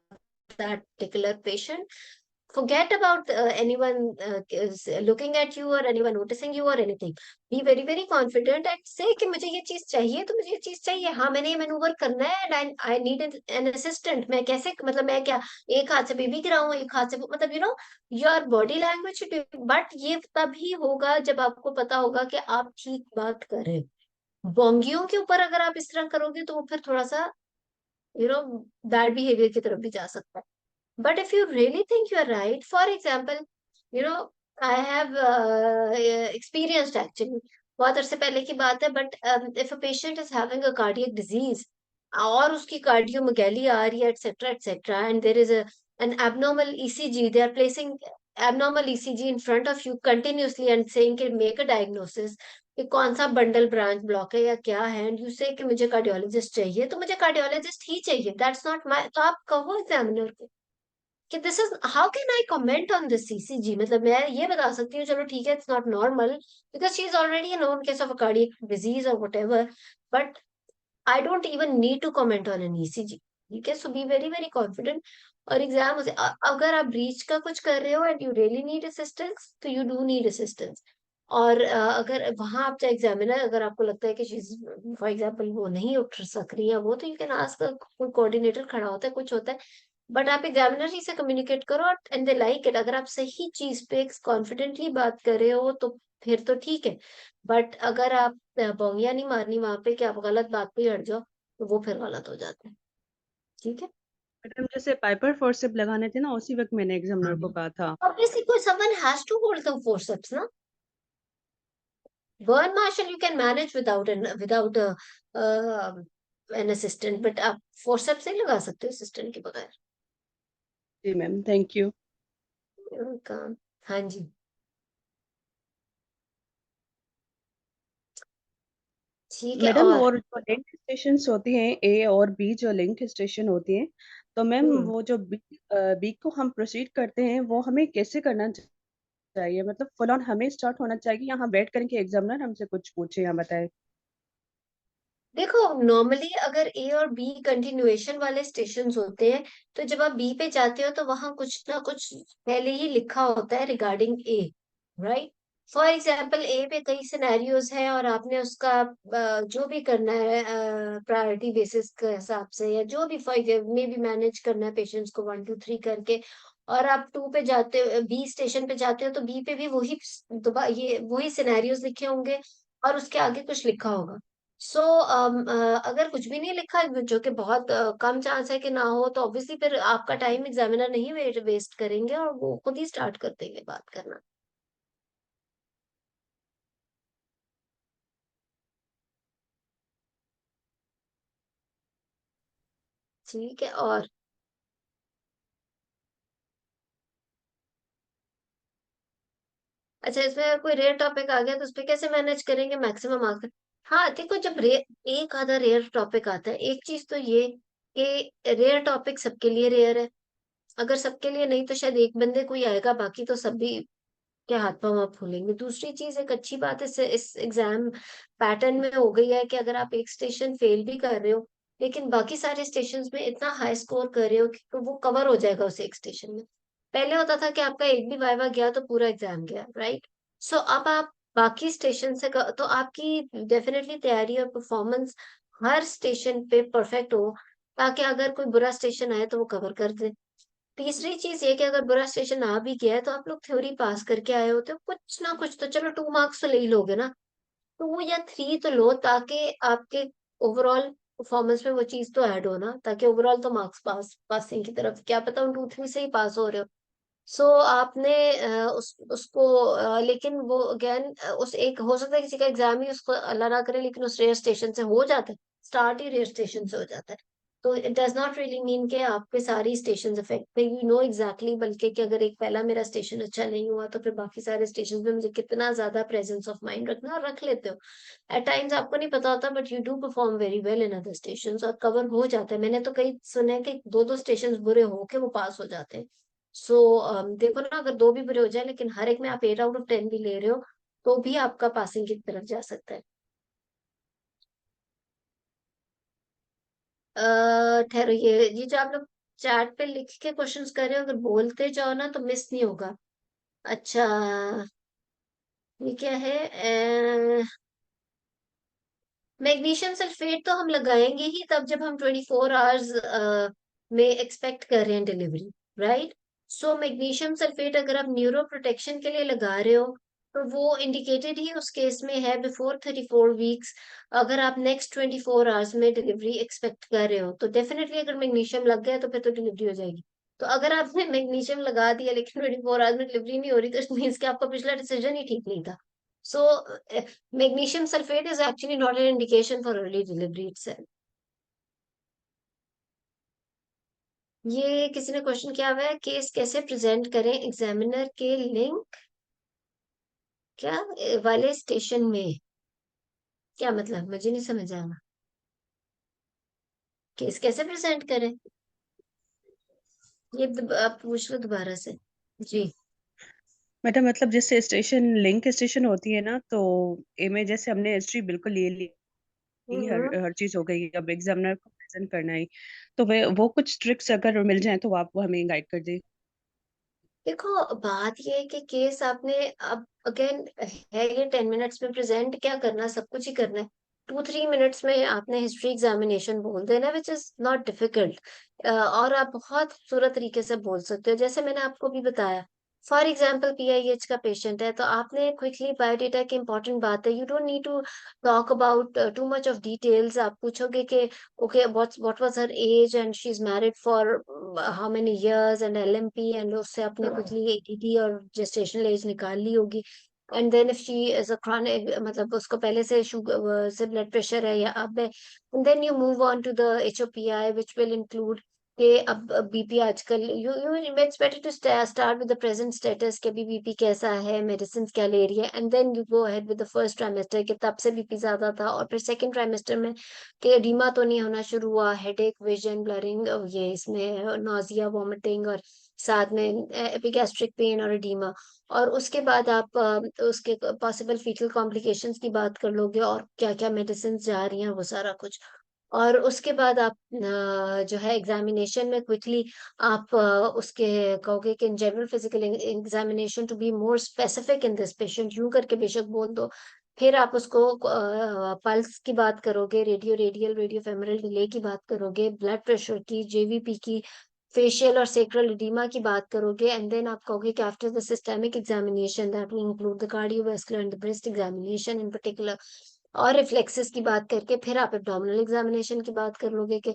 that particular patient, forget about anyone is looking at you or anyone noticing you or anything. Be very very confident and say कि मुझे ये चीज चाहिए तो मुझे ये चीज चाहिए. हाँ मैंने ये मैनूवर करना है and I need an assistant. मैं कैसे मतलब मैं क्या एक हाथ से बेबी गिराऊं एक हाथ से मतलब your body language should be. But ये तभी होगा जब आपको पता होगा कि आप ठीक बात कर रहे हो. बोंगियों के ऊपर अगर आप इस तरह करोगे तो वो फिर थोड़ा सा बैड बिहेवियर की तरफ भी जा सकता है. But if you really think you are right, for example, you know, I have experienced actually. बहुत अरसे पहले की बात है, but if a patient is having a cardiac disease और उसकी कार्डियोमेगाली आ रही है, etc., and there is an abnormal ECG, they are placing abnormal ECG in front of you continuously and saying कि make a diagnosis कि कौन सा bundle branch block है या क्या है, एंड यू से कि मुझे कार्डियोलॉजिस्ट चाहिए, तो मुझे कार्डियोलॉजिस्ट ही चाहिए. That's not my. तो आप कहो एग्जामिनर को कि this is how can I comment on this ECG. मतलब मैं ये बता सकती हूँ चलो ठीक है it's not normal because she is already a known case of a cardiac disease और whatever, but I don't even need to comment on an ECG. ठीक है. So be very very confident. और एग्जाम अगर आप breech का कुछ कर रहे हो and you really need assistance तो यू डू नीड असिस्टेंस. और अगर वहां आप चाहे एग्जामिनर अगर आपको लगता है कि फॉर एग्जाम्पल वो नहीं उठ सक रही है वो, तो यू कैन आस्क. कोई कोऑर्डिनेटर खड़ा होता है कुछ होता है, बट आप एग्जामिनर ही से कम्युनिकेट करो एंड दे लाइक इट. अगर आप सही चीज पे कॉन्फिडेंटली बात कर रहे हो तो फिर तो ठीक है. बट अगर आप बोंगिया नहीं मारनी वहां पे कि आप गलत बात पे अड़ जाओ, तो वो फिर गलत हो जाता है। ठीक है। मैडम जैसे पाइपर फोर्सेप लगाने थे ना, उसी वक्त मैंने एग्जामिनर को कहा था। ऑब्वियसली कोई someone has to hold the forceps ना। Burns Marshall you can manage without an assistant, but आप फोर्सेप्स नहीं लगा सकते असिस्टेंट के बगैर। जी मैम, थैंक यू। काम। हाँ जी। ठीक है। मैडम और और जो लिंक स्टेशन होती हैं, ए और बी जो लिंक स्टेशन होती हैं, तो मैम हम्म, वो जो बी को हम प्रोसीड करते हैं वो हमें कैसे करना चाहिए? मतलब फुल ऑन हमें स्टार्ट होना चाहिए या हम वेट करें कि एग्जामिनर हमसे कुछ पूछे या बताए? देखो नॉर्मली अगर ए और बी कंटिन्यूएशन वाले स्टेशन होते हैं, तो जब आप बी पे जाते हो तो वहां कुछ ना कुछ पहले ही लिखा होता है regarding A, right. For example A पे कई सिनेरियोज है और आपने उसका जो भी करना है प्रायोरिटी बेसिस के हिसाब से, या जो भी फॉर में भी मैनेज करना है पेशेंट्स को 1 2 3 करके, और आप टू पे जाते हो, बी स्टेशन पे जाते हो, तो बी पे भी वही ये वही सिनेरियोज लिखे होंगे और उसके आगे कुछ लिखा होगा। सो अगर कुछ भी नहीं लिखा है, जो कि बहुत कम चांस है कि ना हो, तो ऑब्वियसली फिर आपका टाइम एग्जामिनर नहीं वेस्ट करेंगे और वो खुद ही स्टार्ट कर देंगे बात करना। ठीक है। और अच्छा, इसमें अगर कोई रेयर टॉपिक आ गया तो उस पे कैसे मैनेज करेंगे मैक्सिमम मार्क्स? हाँ देखो, जब एक आधा रेयर टॉपिक आता है, एक चीज तो ये कि रेयर टॉपिक सबके लिए रेयर है। अगर सबके लिए नहीं तो शायद एक बंदे को ही आएगा, बाकी तो सभी क्या हाथ पांव आप फूलेंगे। दूसरी चीज, एक अच्छी बात इस एग्जाम पैटर्न में हो गई है कि अगर आप एक स्टेशन फेल भी कर रहे हो, लेकिन बाकी सारे स्टेशन में इतना हाई स्कोर कर रहे हो कि तो वो कवर हो जाएगा उस एक स्टेशन में। पहले होता था कि आपका एक भी वाइवा गया तो पूरा एग्जाम गया, राइट। सो अब आप बाकी स्टेशन से तो आपकी डेफिनेटली तैयारी और परफॉर्मेंस हर स्टेशन पे परफेक्ट हो, ताकि अगर कोई बुरा स्टेशन आए तो वो कवर कर दे। तीसरी चीज ये कि अगर बुरा स्टेशन आ भी गया है तो आप लोग थ्योरी पास करके आए होते हो, कुछ ना कुछ तो चलो 2 मार्क्स तो ले ही लोगे ना। 2 या 3 तो लो, ताकि आपके ओवरऑल परफॉर्मेंस में वो चीज तो ऐड हो ना, ताकि ओवरऑल तो मार्क्स पासिंग की तरफ, क्या पता उन 2 3 से ही पास हो रहे हो। सो आपने उसको लेकिन वो अगेन उस एक हो सकता है किसी का एग्जाम ही उसको अल्लाह ना करे, लेकिन उस रेयर स्टेशन से हो जाता है, स्टार्ट ही रेयर स्टेशन से हो जाता है। तो it does not really mean के आपके सारी स्टेशन इफेक्ट पे यू नो एग्जैक्टली, बल्कि कि अगर एक पहला मेरा स्टेशन अच्छा नहीं हुआ तो फिर बाकी सारे स्टेशन पे मुझे कितना ज्यादा प्रेजेंस ऑफ माइंड रखना, और रख लेते हो। एट टाइम्स आपको नहीं पता होता, but you do perform very well in other station और कवर हो जाता है। मैंने तो कई सुने कि 2 2 स्टेशन बुरे होके वो पास हो जाते हैं। सो देखो ना, अगर 2 भी बुरे हो जाए लेकिन हर एक में आप 8 आउट ऑफ 10 भी ले रहे हो, तो भी आपका पासिंग की तरफ जा सकता है। ठहरो, ये जो आप लोग चैट पे लिख के क्वेश्चंस कर रहे हो, अगर बोलते जाओ ना तो मिस नहीं होगा। अच्छा, ये क्या है? मैग्नीशियम सल्फेट तो हम लगाएंगे ही तब जब हम 24 आवर्स में एक्सपेक्ट कर रहे हैं डिलीवरी, राइट। सो मैग्नीशियम सल्फेट अगर आप न्यूरो प्रोटेक्शन के लिए लगा रहे हो, तो वो इंडिकेटेड ही उस केस में है बिफोर 34 वीक्स। अगर आप नेक्स्ट 24 आवर्स में डिलीवरी एक्सपेक्ट कर रहे हो, तो डेफिनेटली अगर मैग्नीशियम लग गया तो फिर तो डिलीवरी हो जाएगी। तो अगर आपने मैग्नीशियम लगा दिया लेकिन 24 आवर्स में डिलीवरी नहीं हो रही, तो मीन्स कि आपका पिछला डिसीजन ही ठीक नहीं था। So, magnesium sulfate is actually not an indication for early delivery itself. ये किसी ने क्वेश्चन किया हुआ है, केस कैसे प्रेजेंट करें एग्जामिनर के लिंक क्या वाले स्टेशन में? क्या मतलब, मुझे नहीं समझ आया। केस कैसे प्रेजेंट करें, ये आप पूछ लो दोबारा से। जी। मैडम मतलब जैसे स्टेशन लिंक स्टेशन होती है ना, तो ए में जैसे हमने हिस्ट्री बिल्कुल ले ली, हर हम्म। हर चीज हो गई, अब एग्जामिनर को प्रेजेंट करना ही। तो वो कुछ ट्रिक्स अगर मिल जाए तो आप वो हमें गाइड कर दें। देखो बात ये है कि केस आपने अब अगेन है ये 10 मिनट्स में प्रेजेंट क्या करना, सब कुछ ही करना है। 2 3 मिनट्स में आपने हिस्ट्री एग्जामिनेशन बोल देना, विच इज नॉट डिफिकल्ट। और आप बहुत खूबसूरत तरीके से बोल सकते हो, जैसे मैंने आपको भी बताया फॉर एग्जाम्पल PIH का पेशेंट है, तो आपने क्विकली बायोडेटा की इंपॉर्टेंट बात है, you don't need to talk about too much of details. आप पूछोगे कि okay what was her age and she is married for how many years and LMP, and उससे आपने क्विकली ATT और gestational age निकाल ली होगी। And then if she is a chronic, मतलब उसको पहले से शुगर से ब्लड प्रेशर है या अब है, then you move on to the HOPI which will include कि अब BP आजकल you you it's better to start with the present status कि अभी BP कैसा है, मेडिसिन क्या ले रही है, and then you go ahead with the first trimester कि तब से BP ज्यादा था, और फिर सेकंड ट्राइमेस्टर में कि एडिमा तो नहीं होना शुरू हुआ, हेडेक, विजन ब्लरिंग, ये इसमें नोजिया, वॉमिटिंग, और साथ में एपिगैस्ट्रिक पेन और एडिमा। और उसके बाद आप उसके पॉसिबल फीटल कॉम्प्लिकेशंस की बात कर लोगे, और क्या क्या मेडिसिन जा रही हैं, वो सारा कुछ। और उसके बाद आप जो है एग्जामिनेशन में क्विकली आप उसके कहोगे कि in general physical examination to be more specific in this patient, यूं करके बेशक बोल दो। फिर आप उसको पल्स की बात करोगे, रेडियल रेडियो फेमरल डिले की बात करोगे, ब्लड प्रेशर की, JVP की, फेशियल और सेक्रल एडिमा की बात करोगे, एंड देन आप कहोगे कि after the systemic examination that will include the cardiovascular and the breast examination in particular, और रिफ्लेक्सेस की बात करके फिर आप एब्डोमिनल एग्जामिनेशन की बात कर लोगे कि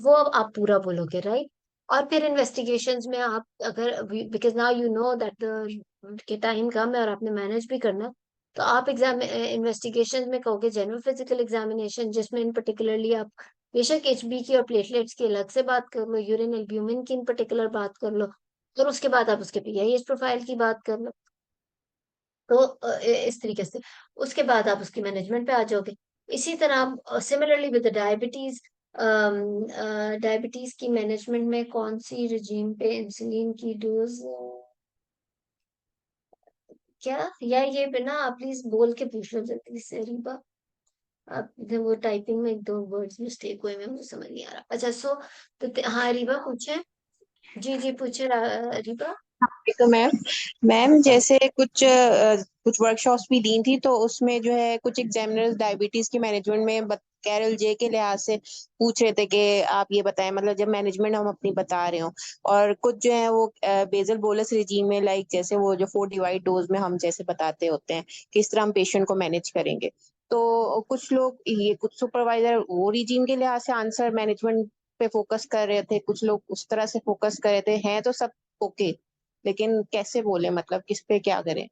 वो अब आप पूरा बोलोगे, राइट। और फिर इन्वेस्टिगेशंस में आप अगर, because now you know that the के टाइम कम है और आपने मैनेज भी करना, तो आप एग्जाम इन्वेस्टिगेशन में कहोगे जनरल फिजिकल एग्जामिनेशन, जिसमें इन पर्टिकुलरली आप बेशक HB की और प्लेटलेट्स की अलग से बात कर लो, यूरिन एल्ब्यूमिन की इन पर्टिकुलर बात कर लो, और उसके बाद आप उसके PIH प्रोफाइल की बात कर लो। तो इस तरीके से उसके बाद आप उसकी मैनेजमेंट पे आ जाओगे। इसी तरह सिमिलरली विद डायबिटीज, डायबिटीज की मैनेजमेंट में कौन सी रिजीम पे इंसुलिन की डोज, क्या, या ये बिना आप प्लीज बोल के पूछ लो जल्दी से रीबा। आप वो टाइपिंग में एक दो वर्ड्स मिस्टेक हुए में मुझे समझ नहीं आ रहा। अच्छा तो हाँ रीबा पूछे। जी जी पूछे रीबा। तो मैम मैम जैसे कुछ वर्कशॉप्स भी दी थी, तो उसमें जो है कुछ एग्जामिनर्स डायबिटीज की मैनेजमेंट में कैरल जे के लिहाज से पूछ रहे थे कि आप ये बताएं, मतलब जब मैनेजमेंट हम अपनी बता रहे हो, और कुछ जो है वो बेजल बोलस रिजीम में, लाइक जैसे वो जो 4 डिवाइड डोज में हम जैसे बताते होते हैं किस तरह हम पेशेंट को मैनेज करेंगे। तो कुछ लोग ये कुछ सुपरवाइजर वो रिजीम के लिहाज से आंसर मैनेजमेंट पे फोकस कर रहे थे, कुछ लोग उस तरह से फोकस कर रहे थे, हैं तो सब ओके, लेकिन कैसे बोले, मतलब किस पे क्या करें।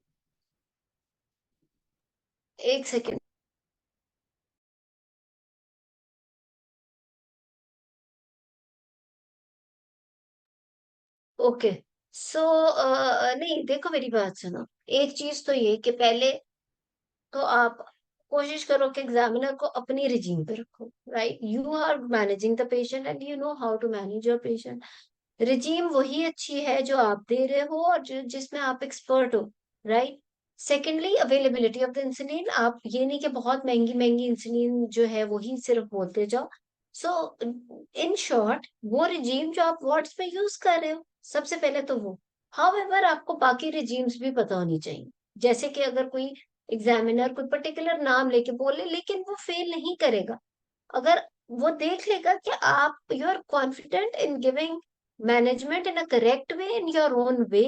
एक सेकेंड। ओके सो नहीं देखो मेरी बात सुनो। एक चीज तो ये कि पहले तो आप कोशिश करो कि एग्जामिनर को अपनी रिजीम पे रखो, right. You are managing the patient and you know how to manage your patient. Regime वही अच्छी है जो आप दे रहे हो और जिसमें आप एक्सपर्ट हो, right. Secondly availability of the insulin, आप ये नहीं कि बहुत महंगी महंगी इंसुलिन जो है वही सिर्फ बोलते जाओ। सो इन शॉर्ट वो रिजीम जो आप वार्ड्स पे यूज कर रहे हो, सबसे पहले तो वो। हाउएवर आपको बाकी रिजीम्स भी पता होनी चाहिए। जैसे कि अगर कोई एग्जामिनर कोई पर्टिकुलर नाम लेके बोले, लेकिन वो फेल नहीं करेगा अगर वो देख लेगा कि आप you are confident in giving management in a correct way in your own way,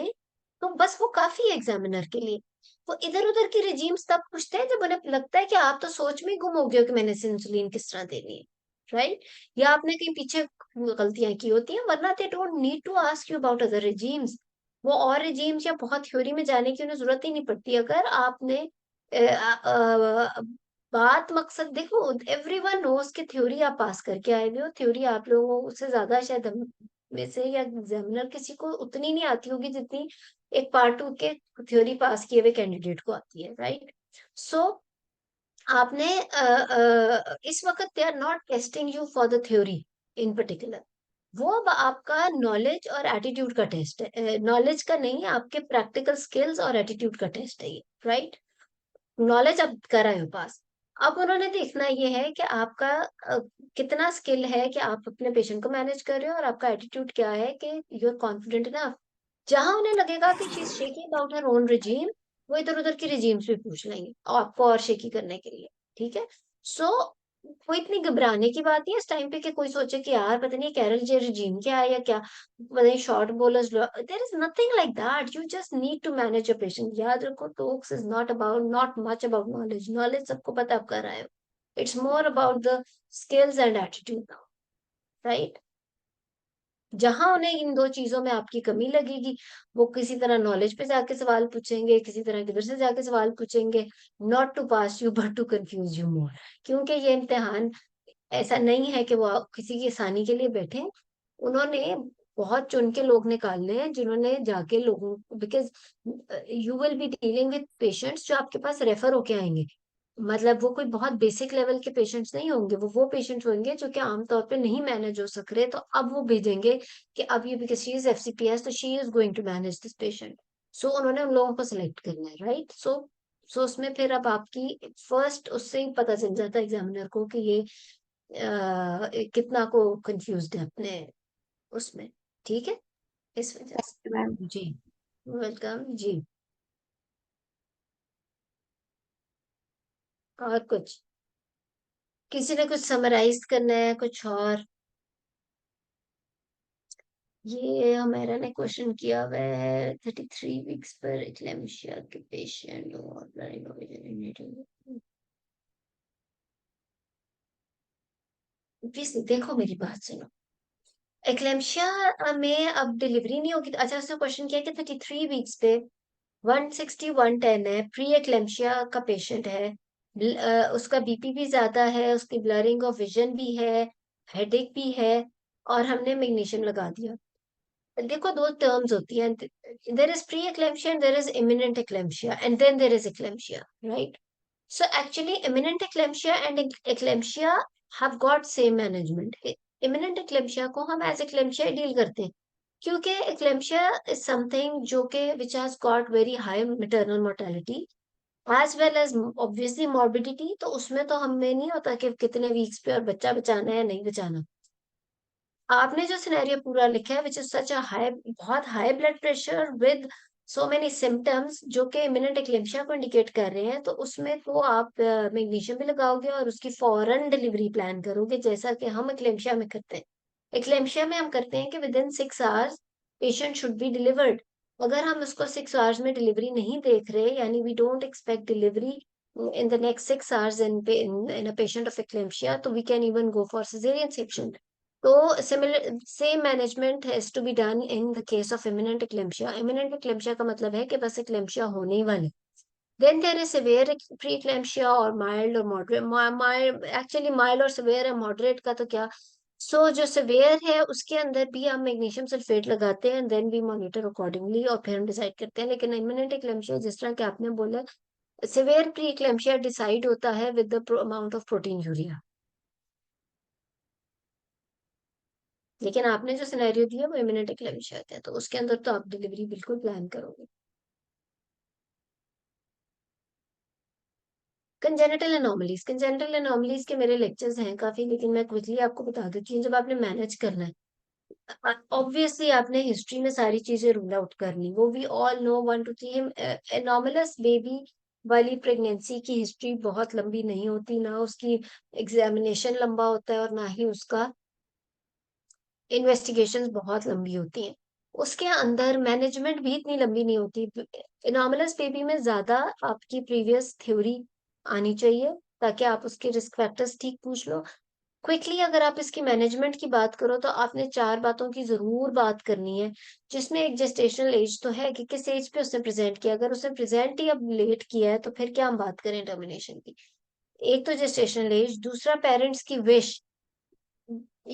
तो बस वो काफी है एग्जामिनर के लिए। वो इधर उधर की रिजीम्स तब पूछते हैं जब उन्हें लगता है कि आप तो सोच में गुम हो गए हो कि मैंने इंसुलिन किस तरह देनी है, राइट। या आपने कहीं पीछे गलतियां की होती हैं, वरना they don't need to ask you about other regimes. वो और रिजीम्स या बहुत थ्योरी में जाने की उन्हें जरूरत ही नहीं पड़ती। अगर आपने बात मकसद देखो, एवरीवन नोज कि थ्योरी आप पास करके आए हुए हो, थ्योरी आप लोगों से ज्यादा शायद हम में से या एग्जामिनर किसी को उतनी नहीं आती होगी जितनी एक पार्ट 2 के थ्योरी पास किए हुए कैंडिडेट को आती है, राइट। सो आपने इस वक्त they are not testing you for the theory in particular. वो अब आपका नॉलेज और एटीट्यूड का टेस्ट है, नॉलेज का नहीं, आपके प्रैक्टिकल स्किल्स और एटीट्यूड का टेस्ट है ये, राइट। नॉलेज आप कर आए हो पास। अब उन्होंने देखना ये है कि आपका कितना स्किल है कि आप अपने पेशेंट को मैनेज कर रहे हो, और आपका एटीट्यूड क्या है कि यू आर कॉन्फिडेंट इनफ। जहां उन्हें लगेगा कि she is shaking about her own regime, वो इधर उधर की रिजीम्स भी पूछ लेंगे और आपको और शेकी करने के लिए, ठीक है। सो कोई इतनी घबराने की बात नहीं है इस टाइम पे कि कोई सोचे कि यार पता नहीं कैरल जे regime क्या है या क्या, पता नहीं short bowlers, there is nothing like that, you just need to manage your patient. याद रखो, talks is not much about knowledge, knowledge सबको पता आप कर रहे हो, it's more about the skills and attitude now, right? जहां उन्हें इन दो चीजों में आपकी कमी लगेगी, वो किसी तरह नॉलेज पे जाके सवाल पूछेंगे, किसी तरह किधर से जाके सवाल पूछेंगे, not to pass you but to confuse you more. क्योंकि ये इम्तिहान ऐसा नहीं है कि वो किसी की आसानी के लिए बैठे हैं। उन्होंने बहुत चुन के लोग निकालने हैं जिन्होंने जाके लोगों, because you will be dealing with patients जो आपके पास रेफर होके आएंगे। मतलब वो कोई बहुत बेसिक लेवल के पेशेंट्स नहीं होंगे, वो पेशेंट्स होंगे जो कि आमतौर पे नहीं मैनेज हो सक रहे, तो अब वो भेजेंगे कि अब ये, बिकॉज शी इज एफसीपीएस तो she is going to manage this patient. So उन्होंने उन लोगों को सिलेक्ट करना है, राइट? सो उसमें फिर अब आपकी फर्स्ट उससे ही पता चल जाता है एग्जामिनर को कि ये कितना को कंफ्यूज्ड है अपने उसमें, ठीक है, इस वजह से। मैम। जी, वेलकम जी। और कुछ किसी ने कुछ समराइज करना है कुछ और? ये हमारा ने क्वेश्चन किया हुआ है, 33 वीक्स पर एक्लेम्शिया के पेशेंट और देखो मेरी बात सुनो, एक्लेम्शिया में अब डिलीवरी नहीं होगी। अच्छा, उसने क्वेश्चन किया कि 33 वीक्स पे 160 110 है, प्री एक्लेम्शिया का पेशेंट है, उसका बीपी भी ज्यादा है, उसकी ब्लरिंग ऑफ विजन भी है, हेडेक भी है, और हमने मैग्नीशियम लगा दिया। देखो, दो टर्म्स होती हैं, there is pre eclampsia and there is imminent eclampsia and then there is eclampsia, right? So actually, imminent eclampsia and eclampsia have got same management. Imminent eclampsia को हम as eclampsia डील करते हैं, क्योंकि eclampsia is something जो कि which has got very high maternal mortality as well as obviously morbidity। तो उसमें तो हमें नहीं होता कि कितने वीक्स पे और बच्चा बचाना है या नहीं बचाना। आपने जो सिनेरियो पूरा लिखा है which is such a high, बहुत high blood pressure with so many symptoms जो कि इमिनेंट एक्लेम्शिया को इंडिकेट कर रहे हैं, तो उसमें तो आप मैग्नीशियम भी लगाओगे और उसकी फौरन डिलीवरी प्लान करोगे, जैसा कि हम एक्लेम्शिया में करते हैं। एक्लेम्शिया में हम करते हैं कि with in 6 hours patient should be delivered. अगर हम उसको 6 आवर्स में डिलीवरी नहीं देख रहे, यानी we don't expect delivery in the next 6 hours in a patient of eclampsia, तो we can even go for cesarean section। तो similar same management has to be done in the case of imminent eclampsia. Imminent eclampsia का मतलब है कि बस eclampsia होने ही वाले। Then there is severe pre eclampsia और माइल्ड और मॉडरेट। माइल्ड, एक्चुअली माइल्ड और सिवियर है, मॉडरेट का तो क्या। जो सिवियर है उसके अंदर भी हम मैग्नीशियम सल्फेट लगाते हैं, देन वी मॉनिटर अकॉर्डिंगली और फिर हम डिसाइड करते हैं। लेकिन इमिनेंट एक्लेम्शिया जिस तरह के आपने बोला, सिवियर प्री एक्लेम्शिया डिसाइड होता है with the amount of protein urea. लेकिन आपने जो सिनेरियो दिया वो इमिनेंट एक्लेम्शिया है, तो उसके अंदर तो आप डिलीवरी बिल्कुल प्लान करोगे। कंजेनिटल एनोमलीज के मेरे लेक्चर्स हैं काफी, लेकिन मैं क्विकली आपको बता देती हूँ। जब आपने मैनेज करना है, ऑब्वियसली आपने हिस्ट्री में सारी चीजें रूल आउट करनी, वो we all know 1 2 3। Anomalous baby वाली प्रेगनेंसी की हिस्ट्री बहुत लंबी नहीं होती, ना उसकी एग्जामिनेशन लंबा होता है और ना ही उसका इन्वेस्टिगेशंस बहुत लंबी होती हैं। उसके अंदर मैनेजमेंट भी इतनी लंबी नहीं होती। एनोमलस बेबी में ज्यादा आपकी प्रीवियस थ्योरी आनी चाहिए ताकि आप उसके रिस्क फैक्टर्स ठीक पूछ लो। क्विकली अगर आप इसकी मैनेजमेंट की बात करो तो आपने 4 बातों की जरूर बात करनी है, जिसमें एक जेस्टेशनल एज तो है कि किस एज पे उसने प्रेजेंट किया। अगर उसने प्रेजेंट ही अब लेट किया है तो फिर क्या हम बात करें टर्मिनेशन की। एक तो जेस्टेशनल एज, दूसरा पेरेंट्स की wish.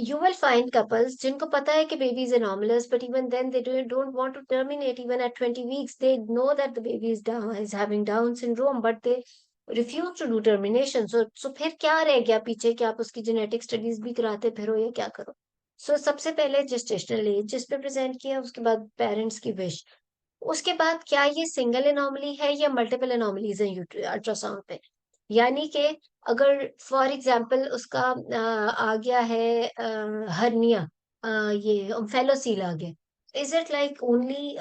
You will find couples जिनको पता है कि baby is anomalous, but even then they don't want to terminate even at 20 weeks. They know that the baby is having Down syndrome, but they refuse to do termination. So फिर क्या रह गया पीछे कि आप उसकी genetic studies भी कराते फिरो या क्या करो। सबसे पहले gestational age जिस पे प्रेजेंट किया, उसके बाद पेरेंट्स की विश, उसके बाद क्या ये सिंगल एनोमली है या मल्टीपल एनोमलीज हैं अल्ट्रासाउंड पे। यानी कि अगर फॉर एग्जांपल उसका आ गया है हर्निया, ये फेलोसील आ गया, is it like only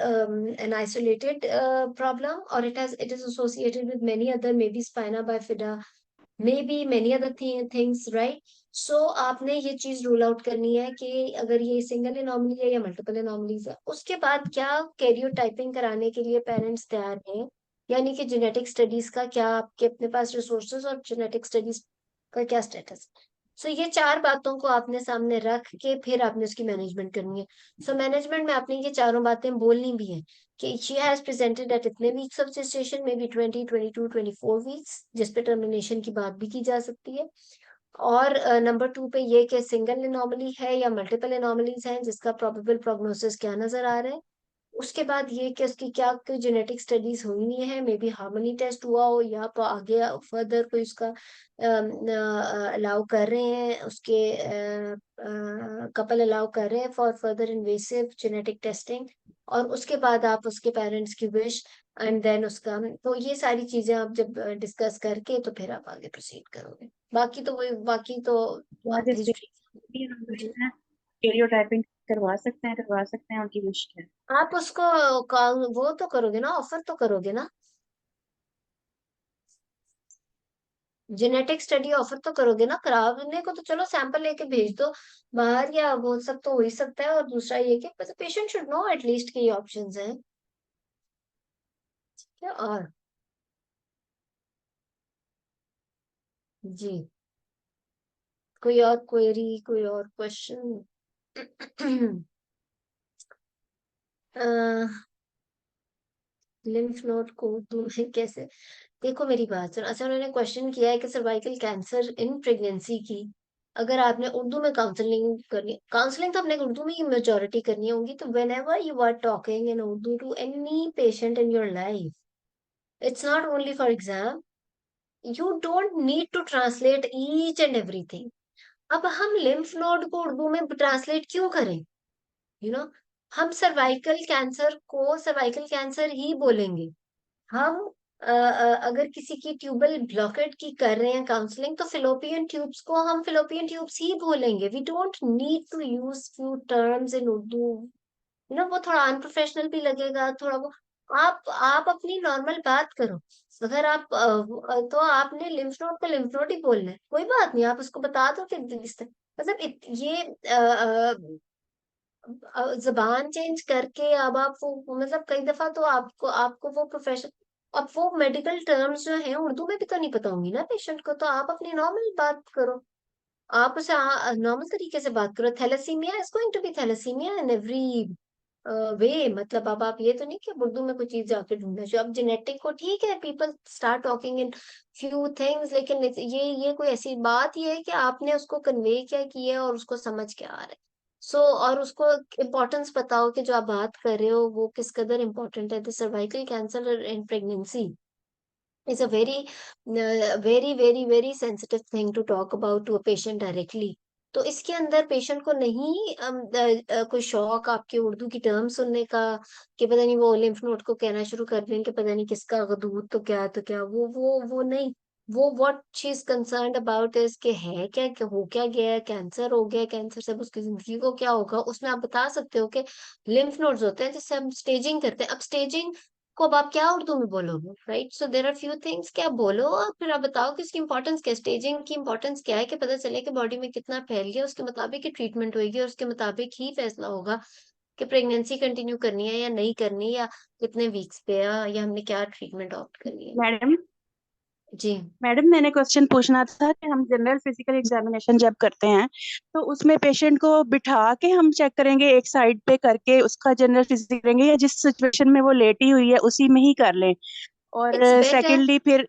an isolated problem or it is associated with many other, maybe spina bifida, maybe many other things, right? So आपने ये चीज रूल आउट करनी है कि अगर ये सिंगल एनॉमली है या मल्टीपल एनॉमलीज है। उसके बाद क्या कैरियोटाइपिंग कराने के लिए पेरेंट्स तैयार हैं, यानी कि जेनेटिक स्टडीज का क्या आपके अपने पास रिसोर्सेज और जेनेटिक स्टडीज का क्या स्टेटस। सो ये चार बातों को आपने सामने रख के फिर आपने उसकी मैनेजमेंट करनी है। सो मैनेजमेंट में आपने ये चारों बातें बोलनी भी है कि शी हैज प्रेजेंटेड एट इतने weeks of gestation, may be 20, 22, 24 weeks, जिस पे टर्मिनेशन की बात भी की जा सकती है। और नंबर 2 पे ये कि सिंगल एनॉमली है या मल्टीपल एनॉमलीज हैं, जिसका प्रोबेबल प्रोग्नोसिस क्या नजर आ रहा है। उसके बाद ये कि उसकी क्या कोई जेनेटिक स्टडीज हुई नहीं है, मे बी हार्मोनी टेस्ट हुआ हो या तो आगे फर्दर कोई उसका अलाउ कर रहे हैं, उसके कपल अलाउ कर रहे हैं for further invasive genetic testing. और उसके बाद आप उसके पेरेंट्स की विश एंड देन उसका, तो ये सारी चीजें आप जब डिस्कस करके तो फिर आप आगे प्रोसीड करोगे। बाकी तो वही, बाकी तो वहाँ आप जैसे हिस्ट्री। जी, स्टेरियोटाइपिंग करवा सकते हैं, उनकी विश है। आप उसको वो तो करोगे ना, ऑफर तो करोगे ना, जेनेटिक स्टडी ऑफर तो करोगे ना। कराने को तो चलो सैंपल लेके भेज दो बाहर, या वो सब तो हो ही सकता है। और दूसरा ये कि पेशेंट शुड नो एटलीस्ट कि ये ऑप्शंस हैं। क्या और जी, कोई और क्वेरी, कोई और क्वेश्चन? लिम्फ नोड को उर्दू में कैसे, देखो मेरी बात सुनो। अच्छा, उन्होंने क्वेश्चन किया है कि सर्वाइकल कैंसर इन प्रेगनेंसी की अगर आपने उर्दू में काउंसलिंग करनी, काउंसलिंग तो आपने उर्दू में ही मेजोरिटी करनी होगी, तो whenever you are talking in Urdu to any patient in your life, it's not only for exam, you don't need to translate each and everything. अब हम लिम्फ नोड को उर्दू में ट्रांसलेट क्यों करें, यू नो? हम सर्वाइकल कैंसर को cervical cancer ही बोलेंगे। हम अगर किसी की ट्यूबल ब्लॉकेट की कर रहे हैं काउंसलिंग, तो फिलोपियन ट्यूब्स को हम फिलोपियन ट्यूब्स ही बोलेंगे। We don't need to use few terms in Urdu, वो थोड़ा अनप्रोफेशनल भी लगेगा थोड़ा वो। आप अपनी नॉर्मल बात करो। अगर आप तो आपने लिम्फ नोड को लिम्फ नोड ही बोलना है, कोई बात नहीं, आप उसको बता दो कि मतलब ये जबान चेंज करके अब आप वो, मतलब कई दफा तो आपको आपको वो प्रोफेशन, अब वो मेडिकल टर्म्स जो हैं उर्दू में भी तो नहीं पता होंगी ना पेशेंट को, तो आप अपनी नॉर्मल बात करो। आप उसे नॉर्मल तरीके से बात करो। Thalassemia is going to be thalassemia in every way, मतलब अब आप ये तो नहीं कि उर्दू में कोई चीज जाके ढूंढना चाहिए। अब जेनेटिक को ठीक है, people start talking in few things, लेकिन ये कोई ऐसी बात ही है कि आपने उसको कन्वे क्या किया है और उसको समझ क्या आ रहा है। सो और उसको इम्पोर्टेंस पता हो कि जो आप बात कर रहे हो वो किस कदर इम्पोर्टेंट है। The cervical cancer in pregnancy is a very sensitive thing to talk about to a patient directly। तो इसके अंदर पेशेंट को नहीं कोई शौक आपके उर्दू की टर्म सुनने का कि पता नहीं वो लिम्फ नोड को कहना शुरू कर दें कि पता नहीं किसका गदूद तो क्या वो नहीं। वो what she is concerned about is कि है क्या, कि हो क्या गया है, कैंसर हो गया, कैंसर से अब उसकी जिंदगी को क्या होगा। उसमें आप बता सकते हो कि लिम्फ नोड्स होते हैं जिससे हम स्टेजिंग करते हैं। अब स्टेजिंग को अब आप क्या उर्दू में बोलोगे, right? So there are few things कि आप बोलो और फिर आप बताओ कि इसकी इंपॉर्टेंस क्या है, स्टेजिंग की इंपॉर्टेंस क्या है, कि पता चले कि बॉडी में कितना फैल गया, उसके मुताबिक ही ट्रीटमेंट होगी और उसके मुताबिक ही फैसला होगा कि प्रेगनेंसी कंटिन्यू करनी है या नहीं करनी, या कितने वीक्स पे है, या हमने क्या ट्रीटमेंट ऑप्ट करनी है। मैडम जी, मैडम मैंने क्वेश्चन पूछना था कि हम जनरल फिजिकल एग्जामिनेशन जब करते हैं तो उसमें पेशेंट को बिठा के हम चेक करेंगे, एक साइड पे करके उसका जनरल फिजिक करेंगे, या जिस सिचुएशन में वो लेटी हुई है उसी में ही कर लें? और इट्स बेटर। सेकेंडली फिर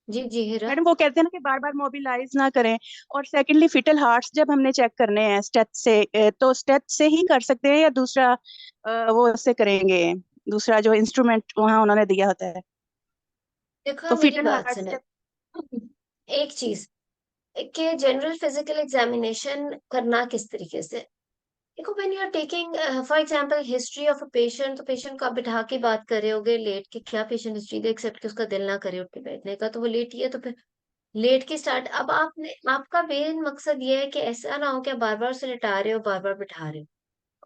जी जी हीरा। मैडम वो कहते हैं ना कि बार बार मोबिलाइज ना करें। और सेकेंडली फिटल हार्ट्स जब हमने चेक करने हैं स्टेथ से, तो स्टेथ से ही कर सकते हैं या दूसरा वो से करेंगे, दूसरा जो इंस्ट्रूमेंट वहां उन्होंने दिया होता है? देखो तो मेरी फिटल बात हार्ट्स सुने, जब एक चीज कि जनरल फिजिकल एग्जामिनेशन करना किस तरीके से। देखो when you are taking for example history of a patient, तो पेशेंट को आप बिठा के बात कर रहे होगे लेट के, क्या पेशेंट हिस्ट्री दे एक्सेप्ट कि उसका दिल ना करे उठ के बैठने का, तो वो लेट ही है, तो फिर लेट के स्टार्ट। अब आपने, आपका मेन मकसद ये है कि ऐसा ना हो कि आप बार बार उसे लिटा रहे हो बार बार बिठा रहे हो।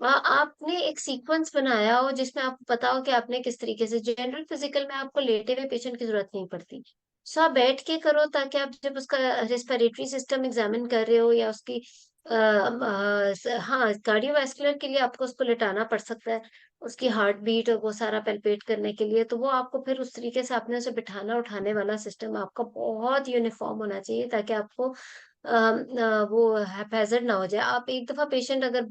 आपने एक सीक्वेंस बनाया हो जिसमें आपको पता हो कि आपने किस तरीके से, जनरल फिजिकल में आपको लेटे हुए पेशेंट की जरूरत नहीं पड़ती। सो आप बैठ के करो, ताकि आप जब उसका रेस्पिरेटरी सिस्टम एग्जामिन कर रहे हो या उसकी हाँ, कार्डियोवास्कुलर के लिए आपको उसको लेटाना पड़ सकता है, उसकी हार्ट बीट और वो सारा पैल्पेट करने के लिए, तो वो आपको फिर उस तरीके से आपने उसे बिठाना उठाने वाला सिस्टम आपका बहुत यूनिफॉर्म होना चाहिए, ताकि आपको वो हैप्पैज़ार्ड ना हो जाए। आप एक दफा पेशेंट अगर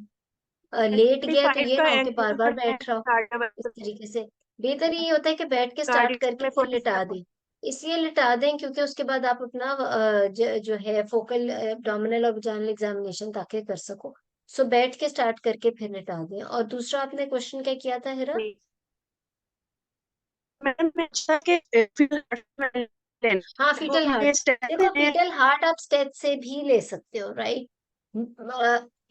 लेट गया तो 45 ये का ना हो कि एंगल बार-बार है बैठ रहा हो। इस कार्डियो तरीके से बेहतर ये होता है कि बैठ के स्टार्ट कार्डियक करके में फिर 45 लिटा दें। इसलिए लिटा दें क्योंकि उसके बाद आप अपना जो है फोकल एब्डोमिनल और वजाइनल एग्जामिनेशन ताकि कर सको। सो बैठ के स्टार्ट करके फिर लिटा दें। और दूसरा आपने क्वेश्चन क्या किया था हिरा? मैडम मैं अच्छा कि फील्ड हाँ, फीटल हार्ट। देखो, फीटल हार्ट आप स्टेज से भी ले सकते हो, राइट?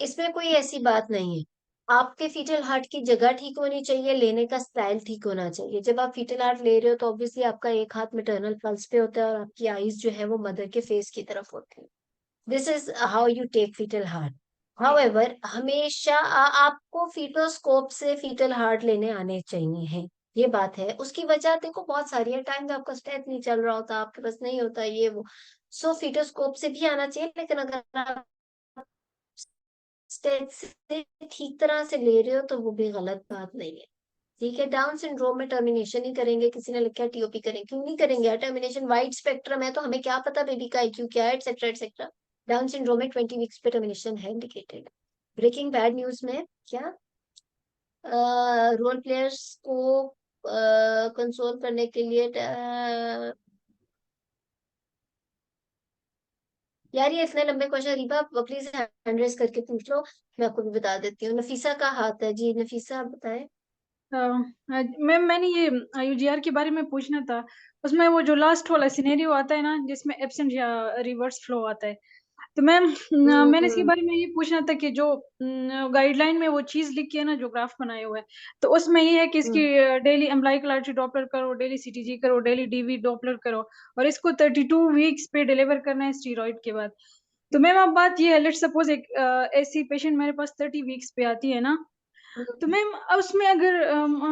इसमें कोई ऐसी बात नहीं है। आपके फीटल हार्ट की जगह ठीक होनी चाहिए, लेने का स्टाइल ठीक होना चाहिए। जब आप फीटल हार्ट ले रहे हो तो ऑब्वियसली आपका एक हाथ मैटरनल पल्स पे होता है और आपकी आईज जो है वो मदर के फेस की तरफ होती है। This is how you take fetal heart. However हमेशा आपको फीटोस्कोप से फीटल हार्ट लेने आने चाहिए हैं। ये बात है। उसकी वजह देखो बहुत सारी है। टाइम आपका स्टेट नहीं चल रहा होता, आपके पास नहीं होता ये वो। सो फीटोस्कोप से भी आना चाहिए, लेकिन अगर आप स्टेट से ठीक तरह से ले रहे हो तो वो भी गलत बात नहीं है। ठीक है, डाउन सिंड्रोम में टर्मिनेशन ही करेंगे, किसी ने लिखा टीओपी करें, क्यों नहीं करेंगे? टर्मिनेशन वाइड स्पेक्ट्रम है, तो हमें क्या पता बेबी का आईक्यू क्या है, एक्सेट्रा एक्सेट्रा। डाउन सिंड्रोम में 20 वीक्स पे टर्मिनेशन है इंडिकेटेड। ब्रेकिंग बैड न्यूज में क्या, रोल प्लेयर्स को कंसोल करने के लिए यार ये इतने लंबे question Reeba, please hand raise करके पूछ लो, मैं आपको भी बता देती हूँ। नफीसा का हाथ है जी, नफीसा आप बताएं। मैम मैंने ये यूजीआर के बारे में पूछना था। उसमें वो जो लास्ट वाला सिनेरियो आता है ना, जिसमें एब्सेंट या रिवर्स फ्लो आता है, तो मैम मैंने इसके हम्म। बारे में ये पूछना था कि जो गाइडलाइन में वो चीज लिखी है ना, जो ग्राफ बनाए हुए हैं, तो उसमें ये है कि इसकी हम्म। डेली अम्लाइकल आर्टरी डॉपलर करो, डेली सीटीजी करो, डेली डीवी डॉपलर करो, और इसको 32 वीक्स पे डिलीवर करना है स्टीरॉइड के बाद। तो मैम अब बात ये है, लेट सपोज एक ऐसी पेशेंट मेरे पास 30 वीक्स पे आती है ना, तो हम्म। मैम उसमें अगर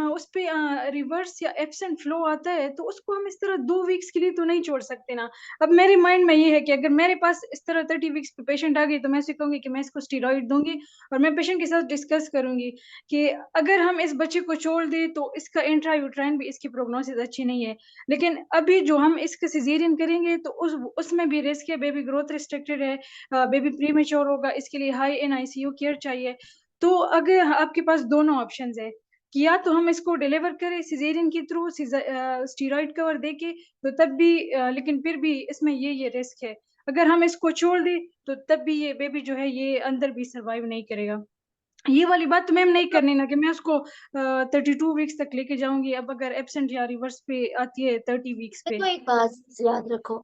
उस पे रिवर्स या एब्सेंट फ्लो आता है, तो उसको हम इस तरह 2 वीक्स के लिए तो नहीं छोड़ सकते ना। अब मेरे माइंड में ये है कि अगर मेरे पास इस तरह 30 वीक्स पे पेशेंट आ गई, तो मैं उसे कहूंगी कि मैं इसको स्टीरॉइड दूंगी, और मैं पेशेंट के साथ डिस्कस करूंगी कि अगर हम इस बच्चे को छोड़ दें तो इसका इंट्रा यूट्राइन भी, इसकी प्रोग्नोसिस अच्छी नहीं है, लेकिन अभी जो हम इसका सिजेरियन करेंगे तो उसमें भी रिस्क है, बेबी ग्रोथ रिस्ट्रिक्टेड है, बेबी प्रीमेच्योर होगा, इसके लिए हाई एन आईसीयू केयर चाहिए। तो अगर आपके पास दोनों ऑप्शंस है कि या तो हम इसको डिलीवर करें सिजेरियन के थ्रू स्टीरॉइड कवर देके, तो तब भी लेकिन फिर भी इसमें ये रिस्क है। अगर हम इसको छोड़ दें तो तब भी ये बेबी जो है ये अंदर भी सरवाइव नहीं करेगा। ये वाली बात तो मैम नहीं करनी ना, कि मैं उसको 32 वीक्स तक लेके जाऊंगी, अब अगर एब्सेंट या रिवर्स पे आती है 30 वीक्स पे। देखो एक बात याद रखो,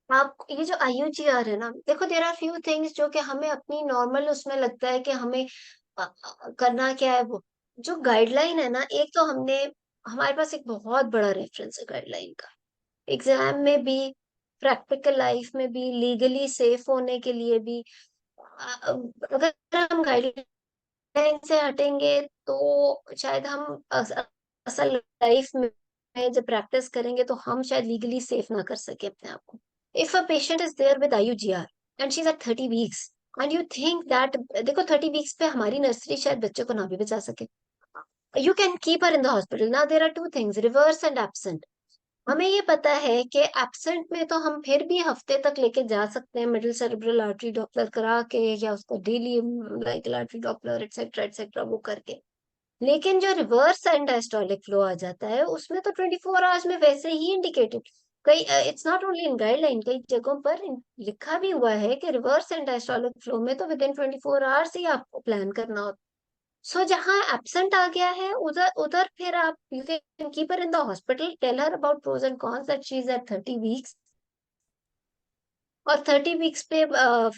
आप ये जो IUGR है ना, देखो देर आर फ्यू थिंग्स जो कि हमें अपनी नॉर्मल उसमें लगता है कि हमें करना क्या है। वो जो गाइडलाइन है ना, एक तो हमने, हमारे पास एक बहुत बड़ा रेफरेंस है गाइडलाइन का, एग्जाम में भी, प्रैक्टिकल लाइफ में भी, लीगली सेफ होने के लिए भी। अगर हम गाइडलाइन से हटेंगे तो शायद हम असल लाइफ में जब प्रैक्टिस करेंगे तो हम शायद लीगली सेफ ना कर सके अपने आप को। If a patient is there with IUGR and she is at 30 weeks and you think that, देखो 30 वीक्स पे हमारी नर्सरी शायद बच्चे को ना भी बचा सके, you can keep her in the hospital. Now there are two things, reverse and absent. हमें ये पता है कि एब्सेंट में तो हम फिर भी हफ्ते तक लेके जा सकते हैं मिडिल सेरेब्रल आर्टरी डॉपलर करा के, या उसको daily like artery Doppler etcetera etcetera वो करके। लेकिन जो रिवर्स एंड डायस्टोलिक फ्लो आ जाता है उसमें तो 24 आवर्स में वैसे ही इंडिकेटेड, कई it's not only in guideline, कई जगहों पर लिखा भी हुआ है कि रिवर्स एंड डायस्टोलिक फ्लो में तो विद इन 24 आवर्स ही आपको प्लान करना होता। सो जहाँ एब्सेंट आ गया है उधर उधर फिर आप, you can keep her in the hospital, tell her about pros and cons that she is at 30 weeks. और 30 वीक्स पे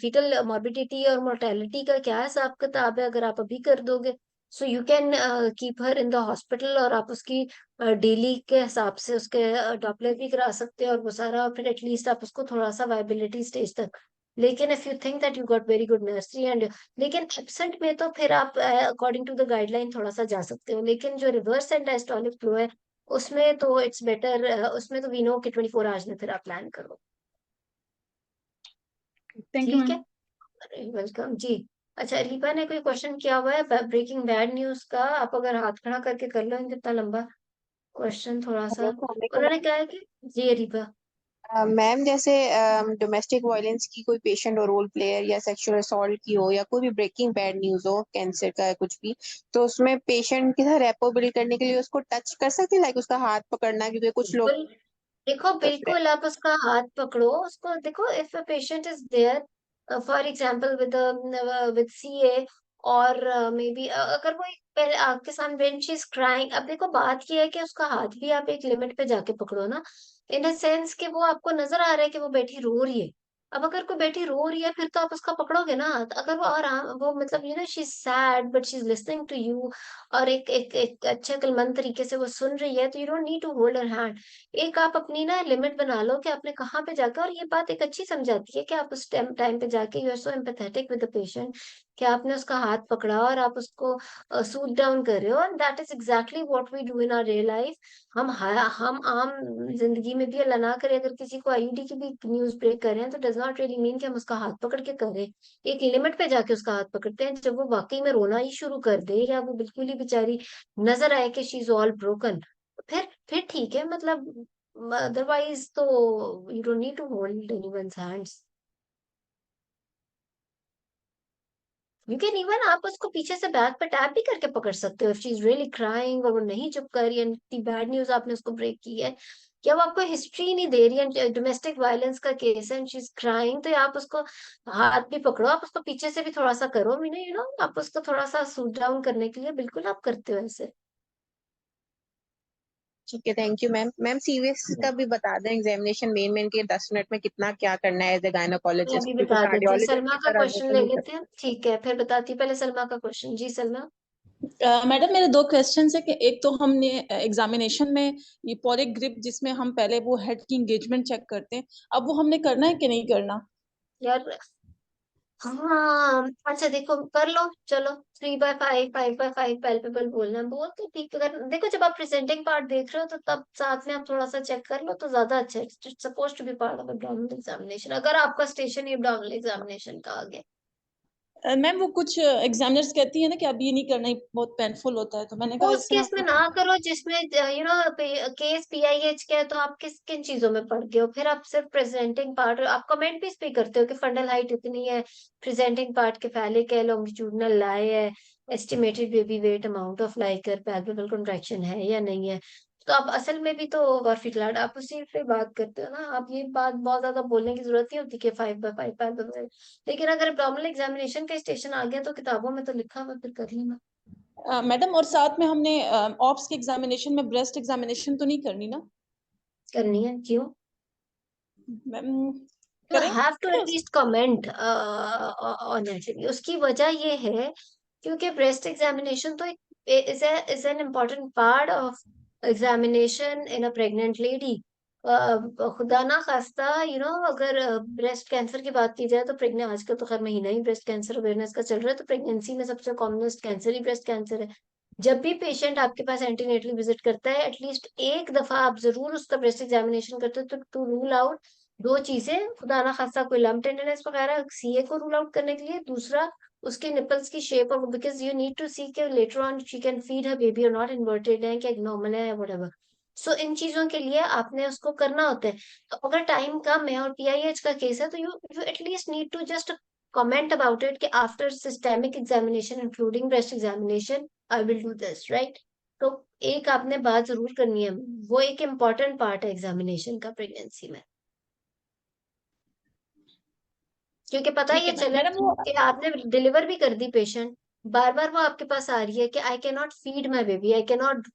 फीटल मॉर्बिडिटी और मोर्टेलिटी का क्या हिसाब किताब है, अगर आप अभी कर दोगे so you can keep her in the hospital, और आप उसकी डेली के हिसाब से उसके डॉपलर भी करा सकते हैं और वो सारा, फिर एटलीस्ट आप उसको थोड़ा सा वायबिलिटी स्टेज तक लेकिन if you think that you got very good nursery and, लेकिन एब्सेंट में तो फिर आप अकॉर्डिंग टू द गाइडलाइन थोड़ा सा जा सकते हो, लेकिन जो रिवर्स एंड डायस्टोलिक फ्लो है उसमें तो इट्स बेटर, उसमें तो वी नो कि 24 आवर्स में फिर आप प्लान करो। थैंक यू ठीक है, मैम। वेलकम जी। अच्छा, लिपा ने कोई क्वेश्चन किया हुआ है ब्रेकिंग बैड न्यूज का, आप अगर हाथ खड़ा करके कर लो इतना लंबा क्वेश्चन थोड़ा सा। उन्होंने कहा है कि जी रिपा, मैम जैसे डोमेस्टिक वायलेंस की कोई पेशेंट और रोल प्लेयर या सेक्सुअल असॉल्ट की हो या कोई भी ब्रेकिंग बैड न्यूज हो, कैंसर का है कुछ भी, तो उसमें पेशेंट के साथ रैपो बिल्ड करने के लिए उसको टच कर सकते हैं, लाइक उसका हाथ पकड़ना, क्योंकि कुछ लोग बिल्कुल, देखो बिल्कुल आप उसका हाथ पकड़ो, उसको देखो, if a patient is there for example with CA, और मे बी अगर वो पहले आपके सामने व्हेन शी इज क्राइंग, अब देखो बात ये है कि उसका हाथ भी आप एक लिमिट पे जाके पकड़ो ना, इन अ सेंस कि वो आपको नजर आ रहा है कि वो बैठी रो रही है। अब अगर कोई बैठी रो रही है फिर तो आप उसका पकड़ोगे ना हाथ, अगर वो आराम, वो मतलब she is sad but she is listening to you, और एक अच्छे कलमंद तरीके से वो सुन रही है, तो you don't need to hold her hand. एक आप अपनी ना लिमिट बना लो कि आपने कहाँ पे जाकर, और ये बात एक अच्छी समझाती है कि आप उस टाइम पे जाके you are so empathetic with the patient, कि आपने उसका हाथ पकड़ा और आप उसको सूट डाउन कर रहे हो, and that is exactly what we do in our real life. हम आम जिंदगी में भी, अल्लाह ना करे, अगर किसी को आईयूडी की भी न्यूज ब्रेक कर रहे हैं तो डज नॉट रियली मीन कि हम उसका हाथ पकड़ के कर रहे हैं। एक लिमिट पे जाके उसका हाथ पकड़ते हैं, जब वो वाकई में रोना ही शुरू कर दे या वो बिल्कुल ही बेचारी नजर आए कि शी इज ऑल ब्रोकन, फिर ठीक है, मतलब अदरवाइज तो you don't need to hold anyone's hands. You can even, आप उसको पीछे से बैक पे टैप भी करके पकड़ सकते हो if she is really crying और वो नहीं चुप कर रही है, इतनी बैड न्यूज आपने उसको ब्रेक की है, क्या वो आपको हिस्ट्री नहीं दे रही है, डोमेस्टिक वायलेंस का केस है एंड शी इज क्राइंग, तो आप उसको हाथ भी पकड़ो, आप उसको पीछे से भी थोड़ा सा करो, आप उसको थोड़ा सा सूट डाउन करने के लिए बिल्कुल आप करते हो ऐसे। ठीक है, thank you ma'am. Ma'am CVS का भी बता दें, एग्जामिनेशन मेन के 10 मिनट में कितना क्या करना है एज ए मैं गायनोकोलॉजिस्ट, अभी क्योंकि बता देती हूँ, कार्डियोलॉजिस्ट सलमा की का तरह वो क्वेश्चन तो ले नहीं लेते हैं, ठीक है, फिर बताती हूँ, पहले सलमा का क्वेश्चन, जी सलमा। मैडम मेरे दो क्वेश्चन है कि एक तो हमने एग्जामिनेशन में ये पॉलिक ग्रिप जिसमें हम पहले वो हेड की एंगेजमेंट चेक करते हैं, अब वो हमने करना है कि नहीं करना? यार हाँ, अच्छा देखो कर लो, चलो 3/5 5/5 पैल्पेबल बोलना है, बोल तो ठीक है, अगर देखो जब आप प्रेजेंटिंग पार्ट देख रहे हो तो तब साथ में आप थोड़ा सा चेक कर लो तो ज्यादा अच्छा है, it's suppose to be part of abdominal examination, अगर आपका स्टेशन ही एब्डोमिनल एग्जामिनेशन का आ गया। मैम वो कुछ एग्जामिनर्स कहती है ना कि अब ये नहीं करना, ये बहुत पेनफुल होता है, तो मैंने कहा उस इस केस में तरह। ना करो जिसमें केस पीआईएच का है, तो आप किस किन चीजों में पढ़ गए हो, फिर आप सिर्फ प्रेजेंटिंग पार्ट, आप कमेंट भी इस पे करते हो कि फंडल हाइट इतनी है, प्रेजेंटिंग पार्ट के फैलिक है, लॉन्गिट्यूडनल लाई है, estimated baby weight, amount of liquor, palpable contraction है या नहीं है, तो आप असल में भी तो वर्फिक्लाड आप उसी पे बात करते हो ना, आप ये बात बहुत ज्यादा बोलने की जरूरत नहीं होती कि 5/5 पैल्पेबल, लेकिन अगर एब्डोमिनल एग्जामिनेशन का स्टेशन आ गया तो किताबों में तो लिखा हुआ फिर कर लेना। मैडम और साथ में हमने ऑप्स के एग्जामिनेशन में ब्रेस्ट एग्जामिनेशन तो नहीं करनी ना? करनी है, क्यों? मैम यू करेंगे हैव टू उस- एटलीस्ट कमेंट ऑन इट, उसकी वजह ये है क्योंकि ब्रेस्ट एग्जामिनेशन तो is an important part of examination in a pregnant lady. खुदा ना खास्ता अगर ब्रेस्ट कैंसर की बात की जाए तो प्रेग्नेंट, आजकल तो खैर महीना ही ब्रेस्ट कैंसर अवेयरनेस का चल रहा है, तो प्रेगनेंसी में सबसे कॉमनेस्ट कैंसर ही ब्रेस्ट कैंसर है। जब भी पेशेंट आपके पास एंटीनेटली विजिट करता है एटलीस्ट एक दफा आप जरूर उसका ब्रेस्ट एग्जामिनेशन करते हो, तो टू रूल आउट दो चीजें, खुदा ना खास्ता कोई लम्प टेंडरनेस वगैरह, सीए को रूल आउट करने के लिए, दूसरा उसके निपल्स की शेप, और बिकॉज यू नीड टू सी के later on she can feed her baby और नॉट इन्वर्टेड है क्या नॉर्मल है व्हाटएवर। सो इन चीजों के लिए आपने उसको करना होता है, तो अगर टाइम कम है और पीआईएच का केस है तो you at least need to just comment about it कि after systemic examination including breast examination I will do this, right? तो एक आपने बात जरूर करनी है, वो एक इम्पॉर्टेंट पार्ट है एग्जामिनेशन का प्रेगनेंसी में, क्योंकि पता ठीक ये है चले मैडम वो कि आपने डिलीवर भी कर दी पेशेंट, बार बार वो आपके पास आ रही है कि I can not feed my baby, I can not,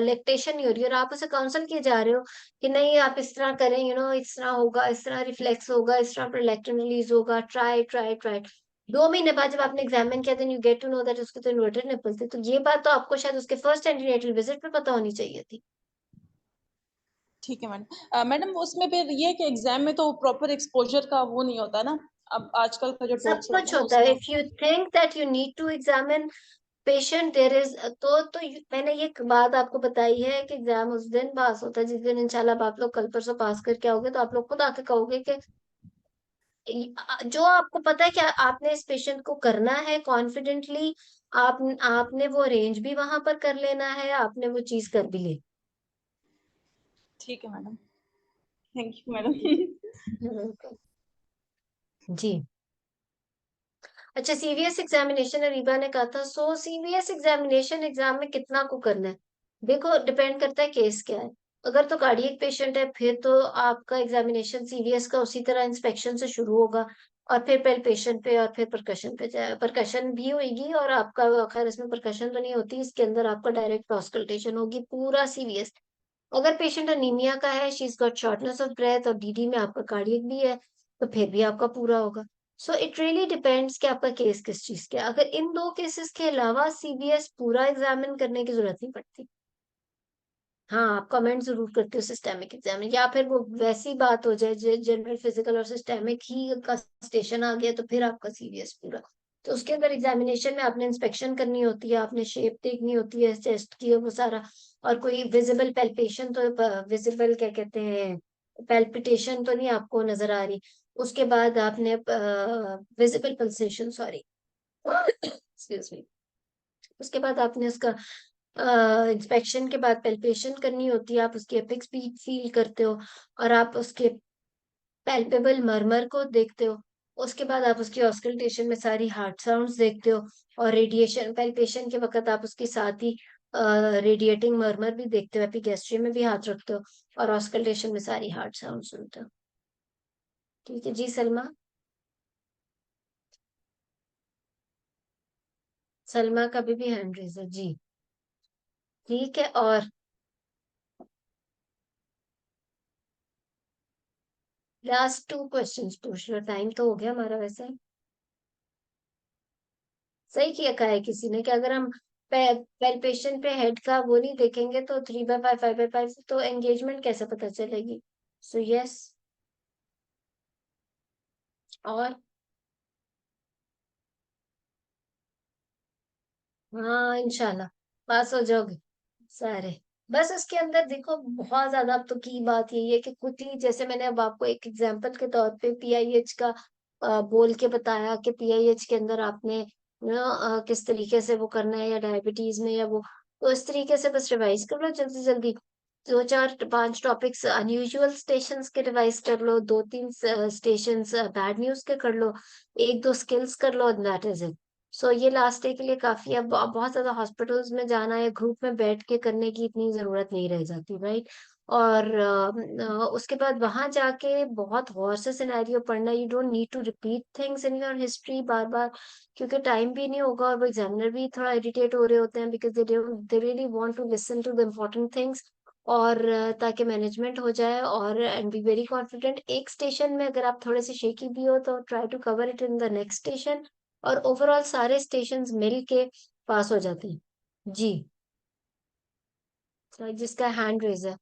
lactation नहीं हो रही है, और आप उसे काउंसल किए जा रहे हो कि नहीं आप इस तरह करें, इस तरह होगा, इस तरह रिफ्लेक्स होगा, इस तरह प्रोलैक्टिन रिलीज होगा, ट्राई ट्राई ट्राई। 2 महीने बाद जब आपने एग्जामिन किया then you get to know that उसके तो इन्वर्टेड निपल थे, तो ये बात तो आपको शायद उसके फर्स्ट एंटीनेटल विजिट में पता होनी चाहिए थी। ठीक है मैडम। मैडम उसमें फिर ये कि एग्जाम में तो प्रॉपर एक्सपोजर का वो नहीं होता ना, अब आजकल का जो सब टॉक्स होता कुछ है होता है। उसमें if you think that you need to examine patient there is, मैंने ये बात आपको बताई है कि एग्जाम उस दिन पास होता है जिस दिन इंशाल्लाह अब आप लोग कल परसों पास करके आओगे, तो आप लोग खुद आके कहोगे कि जो आपको पता है कि आपने इस पेशेंट को करना है कॉन्फिडेंटली, आपने वो रेंज भी वहां पर कर लेना है, आपने वो चीज कर भी ली। ठीक है मैडम, थैंक यू मैडम। जी। अच्छा, सीवीएस एग्जामिनेशन अरीबा ने कहा था, सो सीवीएस एग्जामिनेशन एग्जाम में कितना को करना है? देखो, डिपेंड करता है केस क्या है। अगर तो कार्डियक पेशेंट है फिर तो आपका एग्जामिनेशन सीवीएस का उसी तरह इंस्पेक्शन से शुरू होगा और फिर पेशेंट पे और फिर परकशन पे जाए, परकशन भी होगी और आपका खैर इसमें परकशन तो नहीं होती, इसके अंदर आपका डायरेक्ट ऑस्कल्टेशन होगी पूरा सीवीएस। अगर पेशेंट अनीमिया का है, she is got shortness of breath और डीडी में आपका कार्डियक भी है, तो फिर भी आपका पूरा होगा। सो इट रियली डिपेंड्स कि आपका केस किस चीज का है। अगर इन दो केसेस के अलावा सीबीएस पूरा एग्जामिन करने की जरूरत नहीं पड़ती। हाँ, आप कमेंट जरूर करते हो सिस्टेमिक एग्जाम, या फिर वो वैसी बात हो जाए जनरल फिजिकल और सिस्टेमिक ही का स्टेशन आ गया तो फिर आपका सीबीएस पूरा। तो उसके अंदर एग्जामिनेशन में आपने इंस्पेक्शन करनी होती है, आपने शेप देखनी होती है चेस्ट की और वो सारा, और कोई विजिबल पेल्पेशन तो विजिबल क्या कहते हैं, पेल्पिटेशन तो नहीं आपको नजर आ रही। उसके बाद आपने visible pulsation, sorry excuse me, उसके बाद आपने उसका इंस्पेक्शन के बाद पेल्पेशन करनी होती है, आप उसकी एपिक्स भी फील करते हो और आप उसके पैल्पेबल मरमर को देखते हो। उसके बाद आप उसकी ऑस्कल्टेशन में सारी हार्ट साउंड्स देखते हो और रेडिएशन पैल्पेशन के वक्त आप उसके साथ ही रेडिएटिंग मरमर भी देखते हो, एपिगैस्ट्री में भी हाथ रखते हो और ऑस्कल्टेशन में सारी हार्ट साउंड सुनते हो। ठीक है जी सलमा, सलमा का भी हैंड रेज है जी। ठीक है, और लास्ट 2 क्वेश्चंस पूछ लो, टाइम तो हो गया हमारा वैसे। सही किया कहा है किसी ने कि अगर हम पेल्पेशन पे हेड का वो नहीं देखेंगे तो 3/5 5/5 तो एंगेजमेंट कैसे पता चलेगी? सो यस, और हाँ इंशाल्लाह पास हो जाओगे सारे। बस उसके अंदर देखो बहुत ज्यादा अब तो की बात यही है कि क्विकली, जैसे मैंने अब आपको एक एग्जांपल के तौर पे पीआईएच का बोल के बताया कि पीआईएच के अंदर आपने किस तरीके से वो करना है, या डायबिटीज में या वो, तो इस तरीके से बस रिवाइज कर लो जल्दी जल्दी। 2 4 5 टॉपिक्स अनयूजुअल स्टेशंस के रिवाइज कर लो, 2 3 स्टेशंस बैड न्यूज के कर लो, 1 2 स्किल्स कर लो, दैट इज इट। सो ये लास्ट डे के लिए काफी है। अब बहुत ज्यादा हॉस्पिटल्स में जाना या ग्रुप में बैठ के करने की इतनी जरूरत नहीं रह जाती, राइट? और उसके बाद वहां जाके बहुत गौर से सिनेरियो पढ़ना, you don't need to repeat things in your history बार बार, क्योंकि टाइम भी नहीं होगा और वो एग्जामिनर भी थोड़ा इरिटेट हो रहे होते हैं because they really want to listen to the important things. और ताकि मैनेजमेंट हो जाए और एंड बी वेरी कॉन्फिडेंट। एक स्टेशन में अगर आप थोड़े से शेकी भी हो तो try to cover it in the next station, और ओवरऑल सारे स्टेशंस मिल के पास हो जाते हैं जी। तो जिसका हैंड रेज है।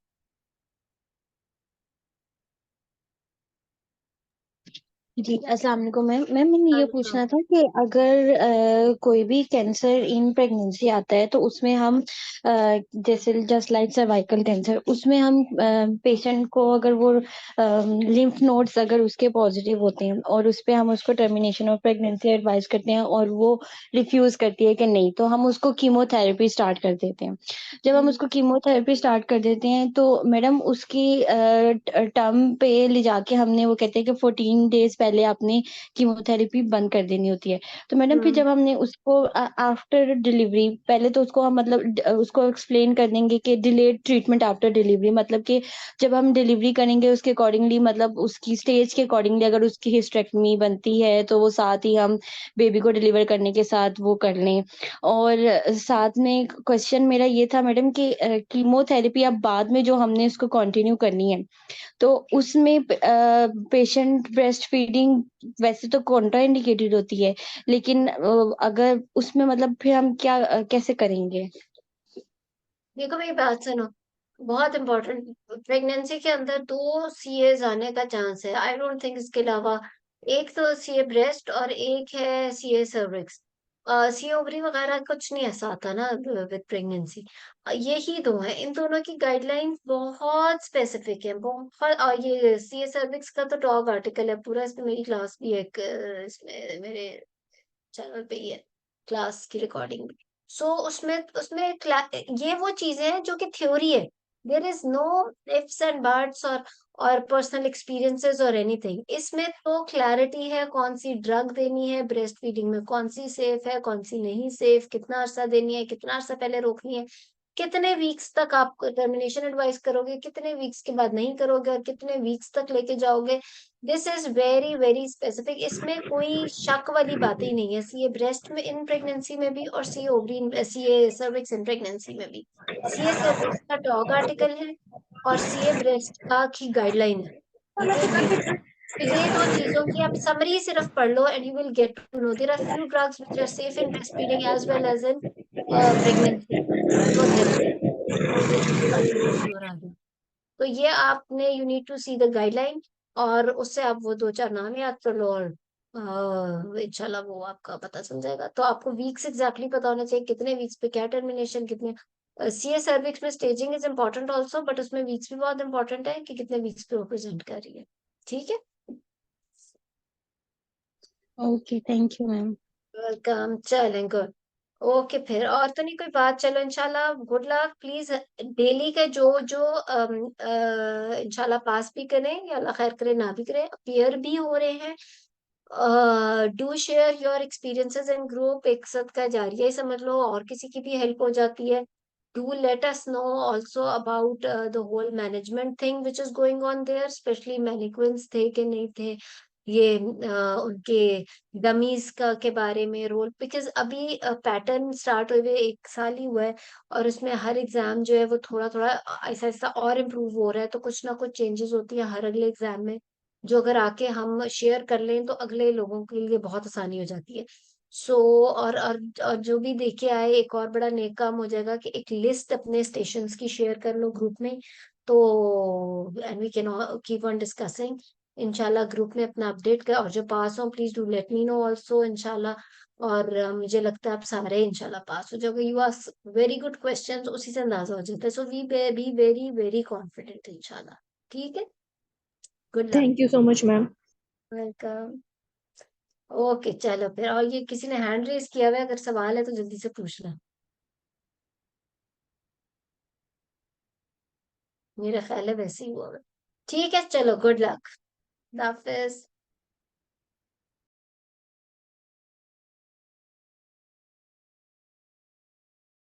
जी अस्सलाम वालेकुम मैम। मैंने ये हाँ, पूछना था कि अगर कोई भी कैंसर इन प्रेगनेंसी आता है तो उसमें हम जैसे जस्ट लाइक सर्वाइकल कैंसर, उसमें हम पेशेंट को अगर वो लिम्फ नोड्स अगर उसके पॉजिटिव होते हैं और उस पे हम उसको टर्मिनेशन ऑफ प्रेगनेंसी एडवाइस करते हैं और वो रिफ्यूज करती है कि नहीं, तो हम उसको कीमोथेरेपी स्टार्ट कर देते हैं। जब हम उसको कीमोथेरेपी स्टार्ट कर देते हैं तो मैडम उसकी टर्म पे ले जाके हमने वो कहते हैं कि 14 डेज पहले आपने कीमोथेरेपी बंद कर देनी होती है। तो मैडम फिर जब हमने उसको आफ्टर डिलीवरी, पहले तो उसको हम मतलब उसको एक्सप्लेन कर देंगे कि डिलेड ट्रीटमेंट आफ्टर डिलीवरी, मतलब कि जब हम डिलीवरी करेंगे उसके अकॉर्डिंगली, मतलब उसकी स्टेज के अकॉर्डिंगली अगर उसकी हिस्टेक्टमी बनती है तो वो साथ ही हम बेबी को डिलीवर करने के साथ वो कर लें। और साथ में क्वेश्चन मेरा ये था मैडम कि कीमोथेरेपी अब बाद में जो हमने उसको कंटिन्यू करनी है तो उसमें पेशेंट ब्रेस्ट फीडिंग वैसे तो कॉन्ट्रा इंडिकेटेड होती है, लेकिन अगर उसमें मतलब फिर हम क्या कैसे करेंगे? देखो मेरी बात सुनो, बहुत इम्पोर्टेंट। प्रेगनेंसी के अंदर 2 सीएज आने का चांस है, आई डोंट थिंक इसके अलावा एक तो सीए ब्रेस्ट और एक है सीए सर्विक्स। सीए ओवरी वगैरह कुछ नहीं ऐसा आता ना विद प्रेगनेंसी। यही दो है, इन दोनों की गाइडलाइंस बहुत स्पेसिफिक है, बहुत। और ये सीए सर्विक्स का तो टॉक आर्टिकल है पूरा, इसमें मेरी क्लास भी है इसमें मेरे चैनल पे ही है, क्लास की रिकॉर्डिंग भी। सो उसमें उसमें ये वो चीजें हैं जो कि थ्योरी है। There is no ifs and buts और पर्सनल एक्सपीरियंसेस और एनीथिंग। इसमें तो क्लैरिटी है कौन सी ड्रग देनी है ब्रेस्ट फीडिंग में, कौन सी सेफ है कौन सी नहीं सेफ, कितना अरसा देनी है कितना अरसा पहले रोकनी है, कितने वीक्स तक आप टर्मिनेशन एडवाइस करोगे, कितने वीक्स के बाद नहीं करोगे, और कितने वीक्स तक लेके जाओगे। This is very very specific, इसमें कोई शक वाली बात ही नहीं है। सीए ब्रेस्ट में इन प्रेगनेंसी में भी और CA ovary CA cervix in pregnancy में भी। सीए सर्विक्स का टॉक आर्टिकल है और सीए ब्रेस्ट का की गाइडलाइन है। ये है। तो ये दो चीजों की आप समरी सिर्फ पढ़ लो and you will get to know there are few drugs which are safe in breast feeding as well as in pregnancy वगैरह। मुझे कंफ्यूज हो रहा है। तो ये आपने you need to see the guideline, और उससे आप वो दो चार नाम याद कर लो, और इंशाल्लाह वो आपका पता चल जाएगा। तो आपको वीक्स एग्जैक्टली पता होना चाहिए कितने वीक्स पे क्या टर्मिनेशन, कितने। सीए सर्विक्स में staging is important also, but उसमें वीक्स भी बहुत इंपॉर्टेंट है कि कितने वीक्स पे वो प्रेजेंट कर रही है। ठीक है, okay, thank you ma'am. Welcome. चलें, गुड। ओके, फिर और तो नहीं कोई बात। चलो इंशाल्लाह गुड लक। प्लीज डेली के जो जो इंशाल्लाह पास भी करें या अल्लाह खैर करे ना भी करे, अपियर भी हो रहे हैं। Do share your experiences in group, एक सदका जारिया ही समझ लो, और किसी की भी हेल्प हो जाती है। Do let us know also about the whole management thing which is going on there, specially mannequins थे कि नहीं थे, ये उनके डमीज का के बारे में रोल, बिकॉज अभी पैटर्न स्टार्ट हुए 1 साल ही हुआ है, और उसमें हर एग्जाम जो है वो थोड़ा थोड़ा ऐसा ऐसा और इम्प्रूव हो रहा है, तो कुछ ना कुछ चेंजेस होती है हर अगले एग्जाम में, जो अगर आके हम शेयर कर लें तो अगले लोगों के लिए बहुत आसानी हो जाती है। सो और जो भी देखे आए, एक और बड़ा नेक काम हो जाएगा कि एक लिस्ट अपने स्टेशंस की शेयर कर लो ग्रुप में, तो and we can keep on discussing इंशाल्लाह ग्रुप में अपना अपडेट कर। और जो पास हो please do let me know also इंशाल्लाह। और मुझे लगता है आप सारे इंशाल्लाह पास हो जाओगे। You ask very good questions, उसी से अंदाजा हो जाता है। So we be very very confident इंशाल्लाह। ठीक है, good luck. Thank you so much ma'am. Welcome. Okay चलो फिर, और ये किसी ने हैंड रेज किया हुआ है, अगर सवाल है तो जल्दी से पूछ लें। मेरा ख्याल है वैसे ही हुआ है। ठीक है, चलो गुड लक। हाफिज।